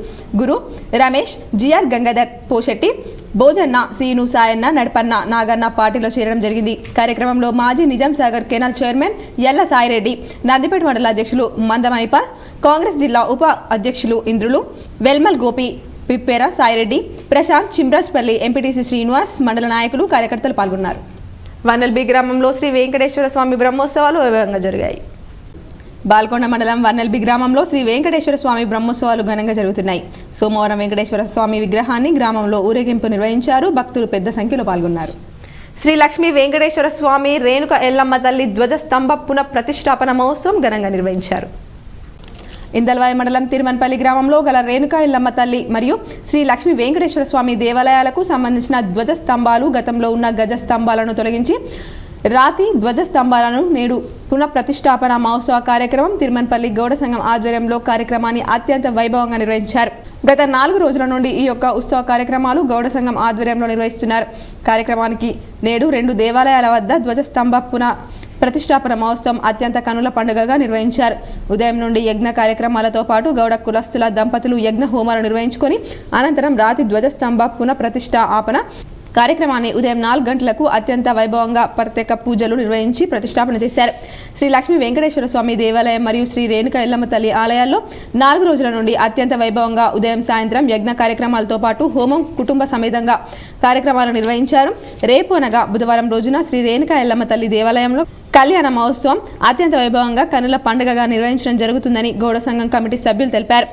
గురు, రమేష్, జిఆర్ గంగాధర్, పోషెట్టి, భోజన్న, సీను, సాయన్న, నడపన్న, నాగన్న పార్టీలో చేరడం జరిగింది. కార్యక్రమంలో మాజీ నిజాం సాగర్ కెనాల్ చైర్మన్ ఎల్ల సాయిరెడ్డి, నందిపేట మండల అధ్యక్షులు మందమైపాల్, కాంగ్రెస్ జిల్లా ఉప అధ్యక్షులు ఇంద్రులు, వెల్మల్ గోపి, పిప్పేర సాయిరెడ్డి, ప్రశాంత్, చిమ్రాజ్పల్లి, ఎంపీటీసీ శ్రీనివాస్, మండల నాయకులు, కార్యకర్తలు పాల్గొన్నారు. వన్నెల్బి గ్రామంలో శ్రీ వెంకటేశ్వర స్వామి బ్రహ్మోత్సవాలు వైభవంగా జరిగాయి. బాల్కొండ మండలం వన్నెల్బి గ్రామంలో శ్రీ వెంకటేశ్వర స్వామి బ్రహ్మోత్సవాలు ఘనంగా జరుగుతున్నాయి. సోమవారం వెంకటేశ్వర స్వామి విగ్రహాన్ని గ్రామంలో ఊరేగింపు నిర్వహించారు. భక్తులు పెద్ద సంఖ్యలో పాల్గొన్నారు. శ్రీ లక్ష్మీ వెంకటేశ్వర స్వామి రేణుక ఎల్లమ్మ తల్లి ధ్వజస్తంభ పునః ప్రతిష్టాపన మహోత్సవం ఘనంగా నిర్వహించారు. ఇందల్వాయి మండలం తిరుమన్పల్లి గ్రామంలో గల రేణుక ఎల్లమ్మ తల్లి మరియు శ్రీ లక్ష్మీ వెంకటేశ్వర స్వామి దేవాలయాలకు సంబంధించిన ధ్వజస్తంభాలు గతంలో ఉన్న గజస్తంభాలను తొలగించి రాతి ధ్వజస్తంభాలను నేడు పునః ప్రతిష్టాపన మహోత్సవ కార్యక్రమం తిరుమన్పల్లి గౌడ సంఘం ఆధ్వర్యంలో కార్యక్రమాన్ని అత్యంత వైభవంగా నిర్వహించారు. గత 4 రోజుల నుండి ఈ యొక్క ఉత్సవ కార్యక్రమాలు గౌడ సంఘం ఆధ్వర్యంలో నిర్వహిస్తున్నారు. కార్యక్రమానికి నేడు 2 దేవాలయాల వద్ద ధ్వజస్తంభ పునః ప్రతిష్టాపన మహోత్సవం అత్యంత కనుల పండుగగా నిర్వహించారు. ఉదయం నుండి యజ్ఞ కార్యక్రమాలతో పాటు గౌడ కులస్తుల దంపతులు యజ్ఞ హోమాలు నిర్వహించుకొని అనంతరం రాతి ధ్వజస్తంభ పునః ప్రతిష్టాపన కార్యక్రమాన్ని ఉదయం 4 గంటలకు అత్యంత వైభవంగా ప్రత్యేక పూజలు నిర్వహించి ప్రతిష్టాపన చేశారు. శ్రీ లక్ష్మీ వెంకటేశ్వర స్వామి దేవాలయం మరియు శ్రీ రేణుక ఎల్లమ్మ తల్లి ఆలయాల్లో 4 రోజుల నుండి అత్యంత వైభవంగా ఉదయం సాయంత్రం యజ్ఞ కార్యక్రమాలతో పాటు హోమం కుటుంబ సమేతంగా కార్యక్రమాలు నిర్వహించారు. రేపు అనగా బుధవారం రోజున శ్రీ రేణుక ఎల్లమ్మ తల్లి దేవాలయంలో కళ్యాణ మహోత్సవం అత్యంత వైభవంగా కనుల పండుగగా నిర్వహించడం జరుగుతుందని గౌడ సంఘం కమిటీ సభ్యులు తెలిపారు.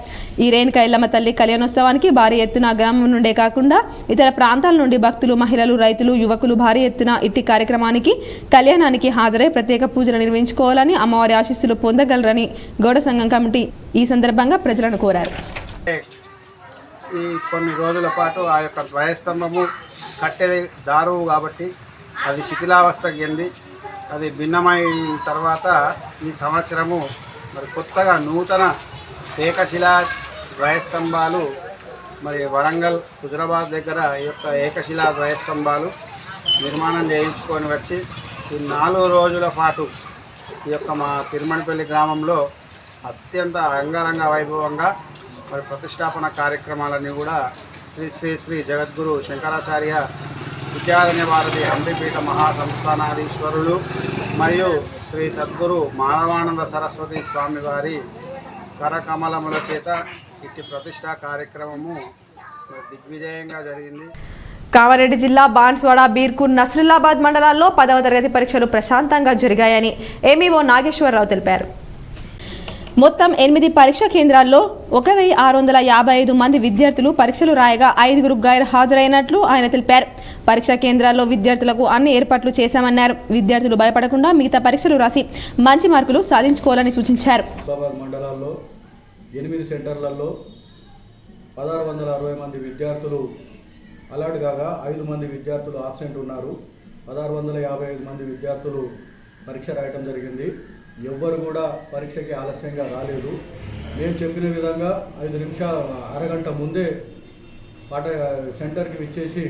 ఈ రేణుక ఎల్లమ్మ తల్లి కళ్యాణోత్సవానికి భారీ ఎత్తున గ్రామం నుండే కాకుండా ఇతర ప్రాంతాల నుండి భక్తులు, మహిళలు, రైతులు, యువకులు భారీ ఎత్తున ఇట్టి కార్యక్రమానికి కళ్యాణానికి హాజరై ప్రత్యేక పూజలు నిర్వహించుకోవాలని, అమ్మవారి ఆశీస్సులు పొందగలరని గౌడ సంఘం కమిటీ ఈ సందర్భంగా ప్రజలను కోరారు. ఈ కొన్ని రోజుల పాటు ఆ యొక్క ధ్వజస్తంభము కట్టెది దారువు కాబట్టి అది శిథిలావస్థకి చెంది అది భిన్నమైన తర్వాత ఈ సంవత్సరము మరి కొత్తగా నూతన ఏకశిలా ధ్వజస్తంభాలు మరి వరంగల్, హుజరాబాద్ దగ్గర ఈ యొక్క ఏకశిలా ధ్వజస్తంభాలు నిర్మాణం చేయించుకొని వచ్చి ఈ 4 రోజుల పాటు ఈ యొక్క మా తిరుమణపల్లి గ్రామంలో అత్యంత అంగరంగ వైభవంగా మరి ప్రతిష్టాపన కార్యక్రమాలన్నీ కూడా శ్రీ శ్రీ శ్రీ జగద్గురు శంకరాచార్య విద్యారణ్య భారతి అంబిపీఠ మహాసంస్థానాధీశ్వరులు మరియు శ్రీ సద్గురు మానవానంద సరస్వతి స్వామి వారి కరకమలముల చేత ఇట్టి ప్రతిష్టా కార్యక్రమము దిగ్విజయంగా జరిగింది. కామారెడ్డి జిల్లా బాన్స్వాడ, బీర్కూర్, నస్రుల్లాబాద్ మండలాల్లో 10వ తరగతి పరీక్షలు ప్రశాంతంగా జరిగాయని ఎంఈఓ నాగేశ్వరరావు తెలిపారు. మొత్తం 8 పరీక్షా కేంద్రాల్లో 1655 మంది విద్యార్థులు పరీక్షలు రాయగా 5 గైర్ హాజరైనట్లు ఆయన తెలిపారు. పరీక్షా కేంద్రాల్లో విద్యార్థులకు అన్ని ఏర్పాట్లు చేశామన్నారు. విద్యార్థులు భయపడకుండా మిగతా పరీక్షలు రాసి మంచి మార్కులు సాధించుకోవాలని సూచించారు. మండలాల్లో 8 సెంటర్లలో 1660 మంది విద్యార్థులు అలర్ట్ కాగా 5 మంది విద్యార్థులు ఆబ్సెంట్ ఉన్నారు. 1655 మంది విద్యార్థులు పరీక్ష రాయటం జరిగింది. ఎవ్వరు కూడా పరీక్షకి ఆలస్యంగా రాలేదు. మేము చెప్పిన విధంగా 5 నిమిషాలు అరగంట ముందే సెంటర్కి విచ్చేసి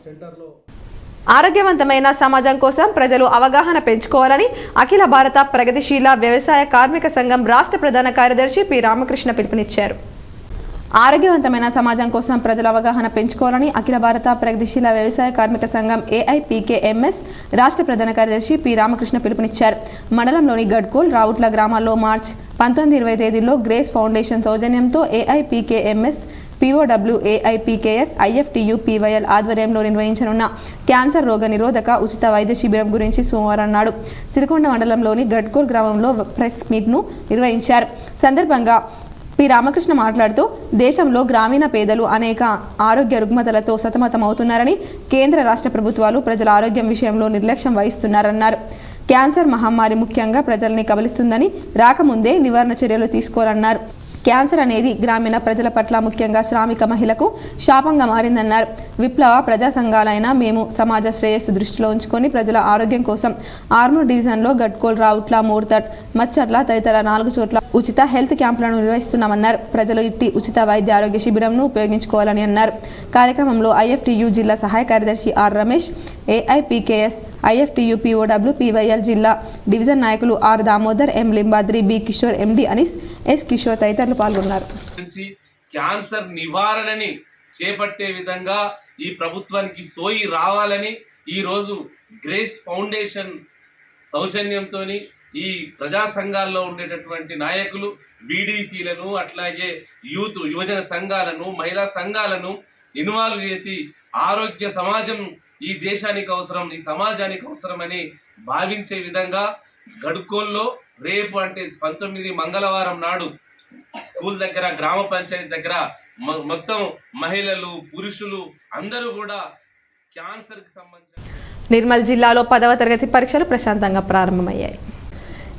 సెంటర్లో ఆరోగ్యవంతమైన సమాజం కోసం ప్రజలు అవగాహన పెంచుకోవాలని అఖిల భారత ప్రగతిశీల వ్యవసాయ కార్మిక సంఘం రాష్ట్ర ప్రధాన కార్యదర్శి పి రామకృష్ణ పిలుపునిచ్చారు. ఆరోగ్యవంతమైన సమాజం కోసం ప్రజల అవగాహన పెంచుకోవాలని అఖిల భారత ప్రగతిశీల వ్యవసాయ కార్మిక సంఘం AIPKMS రాష్ట్ర ప్రధాన కార్యదర్శి పి రామకృష్ణ పిలుపునిచ్చారు. మండలంలోని గడ్కోల్, రావుట్ల గ్రామాల్లో మార్చి 19-20 తేదీల్లో గ్రేస్ ఫౌండేషన్ సౌజన్యంతో AIPKMS, POW, AIPKS, IFTU, PYL ఆధ్వర్యంలో నిర్వహించనున్న క్యాన్సర్ రోగ నిరోధక ఉచిత వైద్య శిబిరం గురించి సోమవారం నాడు సిరికొండ మండలంలోని గడ్కోల్ గ్రామంలో ప్రెస్ మీట్ను నిర్వహించారు. సందర్భంగా పి రామకృష్ణ మాట్లాడుతూ దేశంలో గ్రామీణ పేదలు అనేక ఆరోగ్య రుగ్మతలతో సతమతమవుతున్నారని, కేంద్ర రాష్ట్ర ప్రభుత్వాలు ప్రజల ఆరోగ్యం విషయంలో నిర్లక్ష్యం వహిస్తున్నారన్నారు. క్యాన్సర్ మహమ్మారి ముఖ్యంగా ప్రజల్ని కబలిస్తుందని, రాకముందే నివారణ చర్యలు తీసుకోవాలన్నారు. క్యాన్సర్ అనేది గ్రామీణ ప్రజల పట్ల ముఖ్యంగా శ్రామిక మహిళకు శాపంగా మారిందన్నారు. విప్లవ ప్రజా సంఘాలైన మేము సమాజ శ్రేయస్సు దృష్టిలో ఉంచుకొని ప్రజల ఆరోగ్యం కోసం ఆర్మూర్ డివిజన్లో గడ్కోల్, రావుట్ల, మోర్తట్, మచ్చర్ల తదితర 4 చోట్ల ఉచిత హెల్త్ క్యాంపులను నిర్వహిస్తున్నామన్నారు. ప్రజలు ఇట్టి ఉచిత వైద్య ఆరోగ్య శిబిరంను ఉపయోగించుకోవాలని అన్నారు. కార్యక్రమంలో IFTU జిల్లా సహాయ కార్యదర్శి R Ramesh, AIPKS, IFTU, POW, PYL జిల్లా డివిజన్ నాయకులు R Damodar, M Limbadri, B Kishore, MD Anees, S Kishore తదితరులు పాల్గొన్నారు. క్యాన్సర్ నివారణని చేపట్టే విధంగా ఈ ప్రభుత్వానికి సోయి రావాలని ఈ రోజు గ్రేస్ ఫౌండేషన్ సౌజన్యంతో ఈ ప్రజా సంఘాల్లో ఉండేటటువంటి నాయకులు, BDCలను, అట్లాగే యువజన సంఘాలను, మహిళా సంఘాలను ఇన్వాల్వ్ చేసి ఆరోగ్య సమాజం ఈ దేశానికి అవసరం, ఈ సమాజానికి అవసరమని భావించే విధంగా గడ్కోల్లో రేపు అంటే 19 మంగళవారం నాడు స్కూల్ దగ్గర, గ్రామ పంచాయతీ దగ్గర మొత్తం మహిళలు, పురుషులు అందరూ కూడా క్యాన్సర్కి సంబంధించిన నిర్మల్ జిల్లాలో 10వ తరగతి పరీక్షలు ప్రశాంతంగా ప్రారంభమయ్యాయి.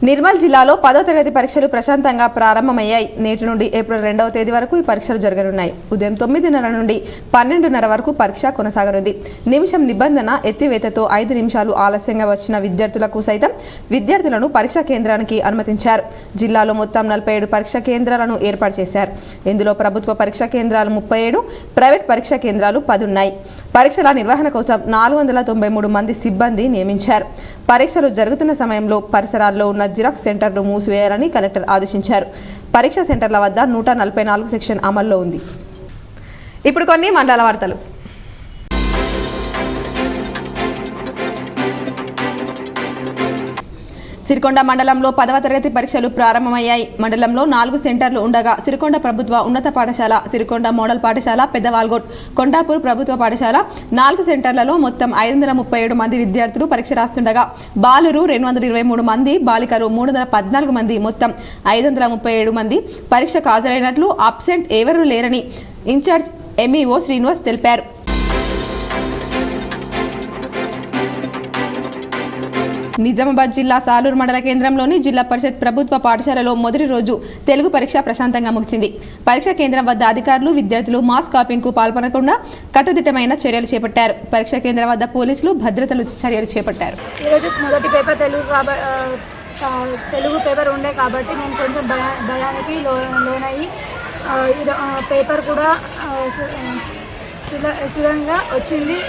నిర్మల్ జిల్లాలో 10వ తరగతి పరీక్షలు ప్రశాంతంగా ప్రారంభమయ్యాయి. నేటి నుండి ఏప్రిల్ 2వ తేదీ వరకు ఈ పరీక్షలు జరగనున్నాయి. ఉదయం 9:30 నుండి 12:30 వరకు పరీక్ష కొనసాగనుంది. నిమిషం నిబంధన ఎత్తివేతతో 5 నిమిషాలు ఆలస్యంగా వచ్చిన విద్యార్థులకు సైతం విద్యార్థులను పరీక్షా కేంద్రానికి అనుమతించారు. జిల్లాలో మొత్తం 47 పరీక్షా కేంద్రాలను ఏర్పాటు చేశారు. ఇందులో ప్రభుత్వ పరీక్షా కేంద్రాలు 37, ప్రైవేట్ పరీక్షా కేంద్రాలు 10 ఉన్నాయి. పరీక్షల నిర్వహణ కోసం 493 మంది సిబ్బంది నియమించారు. పరీక్షలు జరుగుతున్న సమయంలో పరిసరాల్లో ఉన్న జిరాక్స్ సెంటర్లు మూసివేయాలని కలెక్టర్ ఆదేశించారు. పరీక్షా సెంటర్ల వద్ద 144 సెక్షన్ అమల్లో ఉంది. ఇప్పుడు కొన్ని మండల వార్తలు. సిరికొండ మండలంలో 10వ తరగతి పరీక్షలు ప్రారంభమయ్యాయి. మండలంలో 4 సెంటర్లు ఉండగా సిరికొండ ప్రభుత్వ ఉన్నత పాఠశాల, సిరికొండ మోడల్ పాఠశాల, పెద్దవాల్గోట్, కొండాపూర్ ప్రభుత్వ పాఠశాల 4 సెంటర్లలో మొత్తం 537 మంది విద్యార్థులు పరీక్ష రాస్తుండగా బాలురు 223 మంది, బాలికలు 314 మంది, మొత్తం 537 మంది పరీక్షకు హాజరైనట్లు అబ్సెంట్ ఎవరూ లేరని ఇన్ఛార్జ్ ఎంఈఓ శ్రీనివాస్ తెలిపారు. నిజామాబాద్ జిల్లా సాలూరు మండల కేంద్రంలోని జిల్లా పరిషత్ ప్రభుత్వ పాఠశాలలో మొదటి రోజు తెలుగు పరీక్ష ప్రశాంతంగా ముగిసింది. పరీక్షా కేంద్రం వద్ద అధికారులు, విద్యార్థులు మాస్ కాపింగ్కు పాల్పడకుండా కట్టుదిట్టమైన చర్యలు చేపట్టారు. పరీక్షా కేంద్రం వద్ద పోలీసులు భద్రతలు చర్యలు చేపట్టారు. ఈరోజు మొదటి పేపర్ తెలుగు పేపర్ ఉండే కాబట్టి నేను కొంచెం భయానికి లోనయ్యి పేపర్ కూడా సులభంగా వచ్చింది.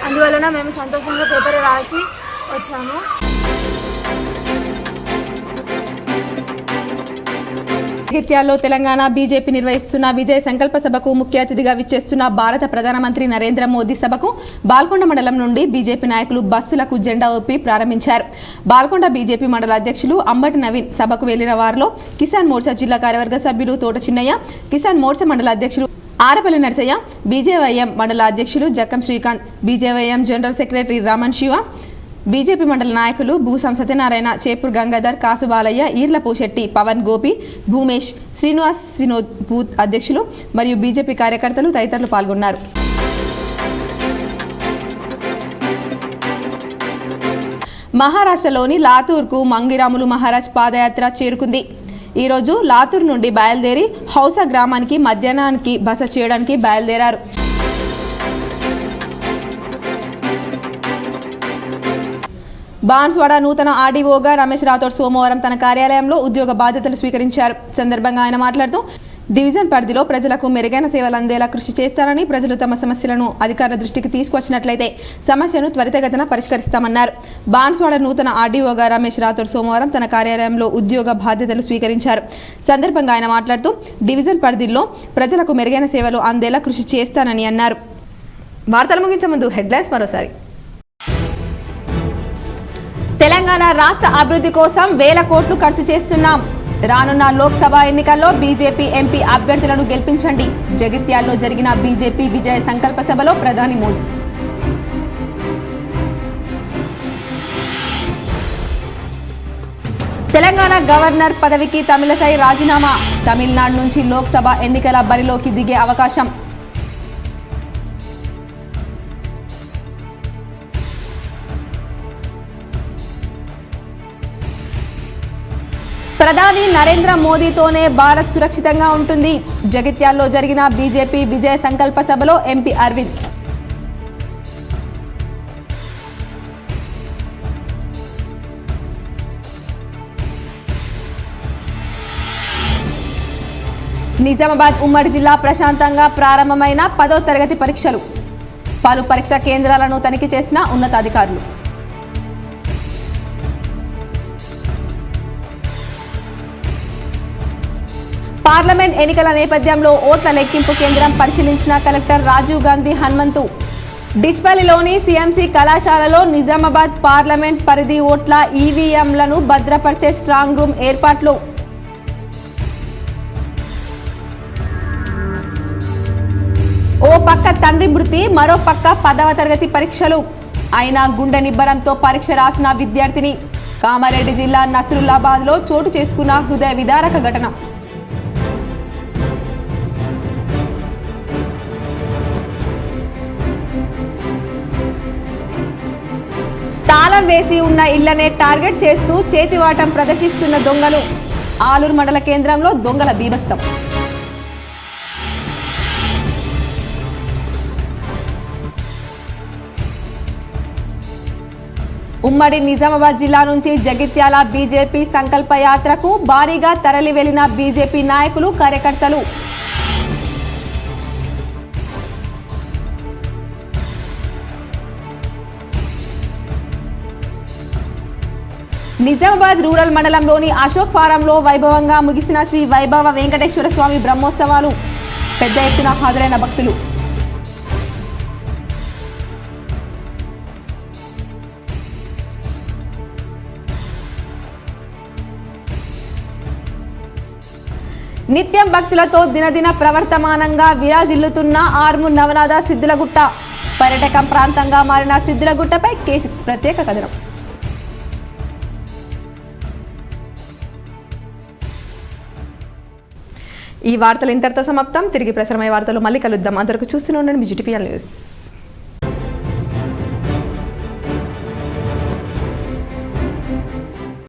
అందువలన మేము సంతోషంగా పేపర్ రాసి వచ్చాము. జగిత్యాల్లో తెలంగాణ బీజేపీ నిర్వహిస్తున్న విజయ సంకల్ప సభకు ముఖ్య అతిథిగా విచ్చేస్తున్న భారత ప్రధానమంత్రి నరేంద్ర మోదీ సభకు బాల్కొండ మండలం నుండి బీజేపీ నాయకులు బస్సులకు జెండా ఊపి ప్రారంభించారు. బాల్కొండ బీజేపీ మండల అధ్యక్షులు అంబటి నవీన్ సభకు వెళ్లిన వారిలో కిసాన్ మోర్చా జిల్లా కార్యవర్గ సభ్యులు తోట చిన్నయ్య, కిసాన్ మోర్చా మండల అధ్యక్షులు ఆరపల్లి నరసయ్య, బీజేవైఎం మండల అధ్యక్షులు Jakkam Srikanth, BJYM general secretary Raman Shiva, BJP మండల నాయకులు భూసం సత్యనారాయణ, చేపూర్ గంగాధర్, కాసు బాలయ్య, ఈర్ల పూశెట్టి, పవన్ గోపి, భూమేష్, శ్రీనివాస్, వినోద్ బూత్ అధ్యక్షులు మరియు బీజేపీ కార్యకర్తలు తదితరులు పాల్గొన్నారు. మహారాష్ట్రలోని లాతూర్కు మంగిరాములు మహారాజ్ పాదయాత్ర చేరుకుంది. ఈరోజు లాతూర్ నుండి బయలుదేరి హౌసా గ్రామానికి మధ్యాహ్నానికి బస చేయడానికి బయలుదేరారు. బాన్స్వాడ నూతన ఆర్డీఓగా రమేష్ రాథోడ్ సోమవారం తన కార్యాలయంలో ఉద్యోగ బాధ్యతలు స్వీకరించారు. సందర్భంగా ఆయన మాట్లాడుతూ డివిజన్ పరిధిలో ప్రజలకు మెరుగైన సేవలు అందేలా కృషి చేస్తారని, ప్రజలు తమ సమస్యలను అధికారుల దృష్టికి తీసుకొచ్చినట్లయితే సమస్యను త్వరితగతిన పరిష్కరిస్తామన్నారు. బాన్స్వాడ నూతన ఆర్డీఓగా రమేష్ రాథోడ్ సోమవారం తన కార్యాలయంలో ఉద్యోగ బాధ్యతలు స్వీకరించారు. సందర్భంగా ఆయన మాట్లాడుతూ డివిజన్ పరిధిలో ప్రజలకు మెరుగైన సేవలు అందేలా కృషి చేస్తానని అన్నారు. వార్తలు ముగించే ముందు హెడ్లైన్స్ మరోసారి. తెలంగాణ రాష్ట్ర అభివృద్ధి కోసం వేల కోట్లు ఖర్చు చేస్తున్నాం. రానున్న లోక్సభ ఎన్నికల్లో బీజేపీ ఎంపీ అభ్యర్థులను గెలిపించండి. జగిత్యాల్లో జరిగిన బీజేపీ విజయ సంకల్ప సభలో ప్రధాని మోదీ. తెలంగాణ గవర్నర్ పదవికి తమిళసై రాజీనామా. తమిళనాడు నుంచి లోక్సభ ఎన్నికల బరిలోకి దిగే అవకాశం. ప్రధాని నరేంద్ర మోదీతోనే భారత్ సురక్షితంగా ఉంటుంది. జగిత్యాల్లో జరిగిన బీజేపీ విజయ సంకల్ప సభలో ఎంపీ అరవింద్. నిజామాబాద్ ఉమ్మడి జిల్లా ప్రశాంతంగా ప్రారంభమైన 10వ తరగతి పరీక్షలు. పలు పరీక్షా కేంద్రాలను తనిఖీ చేసిన ఉన్నతాధికారులు. పార్లమెంట్ ఎన్నికల నేపథ్యంలో ఓట్ల లెక్కింపు కేంద్రం పరిశీలించిన కలెక్టర్ రాజీవ్ గాంధీ హనుమంతు. డిచ్పల్లిలోని సిఎంసి కళాశాలలో నిజామాబాద్ పార్లమెంట్ పరిధి ఓట్ల ఈవీఎంలను భద్రపరిచే స్ట్రాంగ్ రూమ్ ఏర్పాట్లు. ఓ పక్క తండ్రి మృతి, మరో పక్క 10వ తరగతి పరీక్షలు. అయినా గుండె నిబ్బరంతో పరీక్ష రాసిన విద్యార్థిని. కామారెడ్డి జిల్లా నస్రుల్లాబాద్లో చోటు చేసుకున్న హృదయ విదారక ఘటన. తాళం వేసి ఉన్న ఇళ్లనే టార్గెట్ చేస్తూ చేతివాటం ప్రదర్శిస్తున్న దొంగలు. ఆలూరు మండల కేంద్రంలో దొంగల బీభత్సం. ఉమ్మడి నిజామాబాద్ జిల్లా నుంచి జగిత్యాల బీజేపీ సంకల్ప యాత్రకు భారీగా తరలి వెళ్లిన బీజేపీ నాయకులు, కార్యకర్తలు. నిజామాబాద్ రూరల్ మండలంలోని అశోక్ ఫారంలో వైభవంగా ముగిసిన శ్రీ వైభవ వెంకటేశ్వర స్వామి బ్రహ్మోత్సవాలు. పెద్ద ఎత్తున హాజరైన భక్తులు. నిత్యం భక్తులతో దినదిన ప్రవర్తమానంగా విరాజిల్లుతున్న ఆర్మూర్ నవనాథ సిద్ధులగుట్ట. పర్యాటక ప్రాంతంగా మారిన సిద్ధులగుట్టపై K6 ప్రత్యేక కథనం. ఈ వార్తలు ఇంతటితో సమాప్తం. తిరిగి ప్రసారమయ్యే వార్తలు మళ్ళీ కలుద్దాం. అందరికీ చూస్తూనే ఉండండి BGTPL న్యూస్.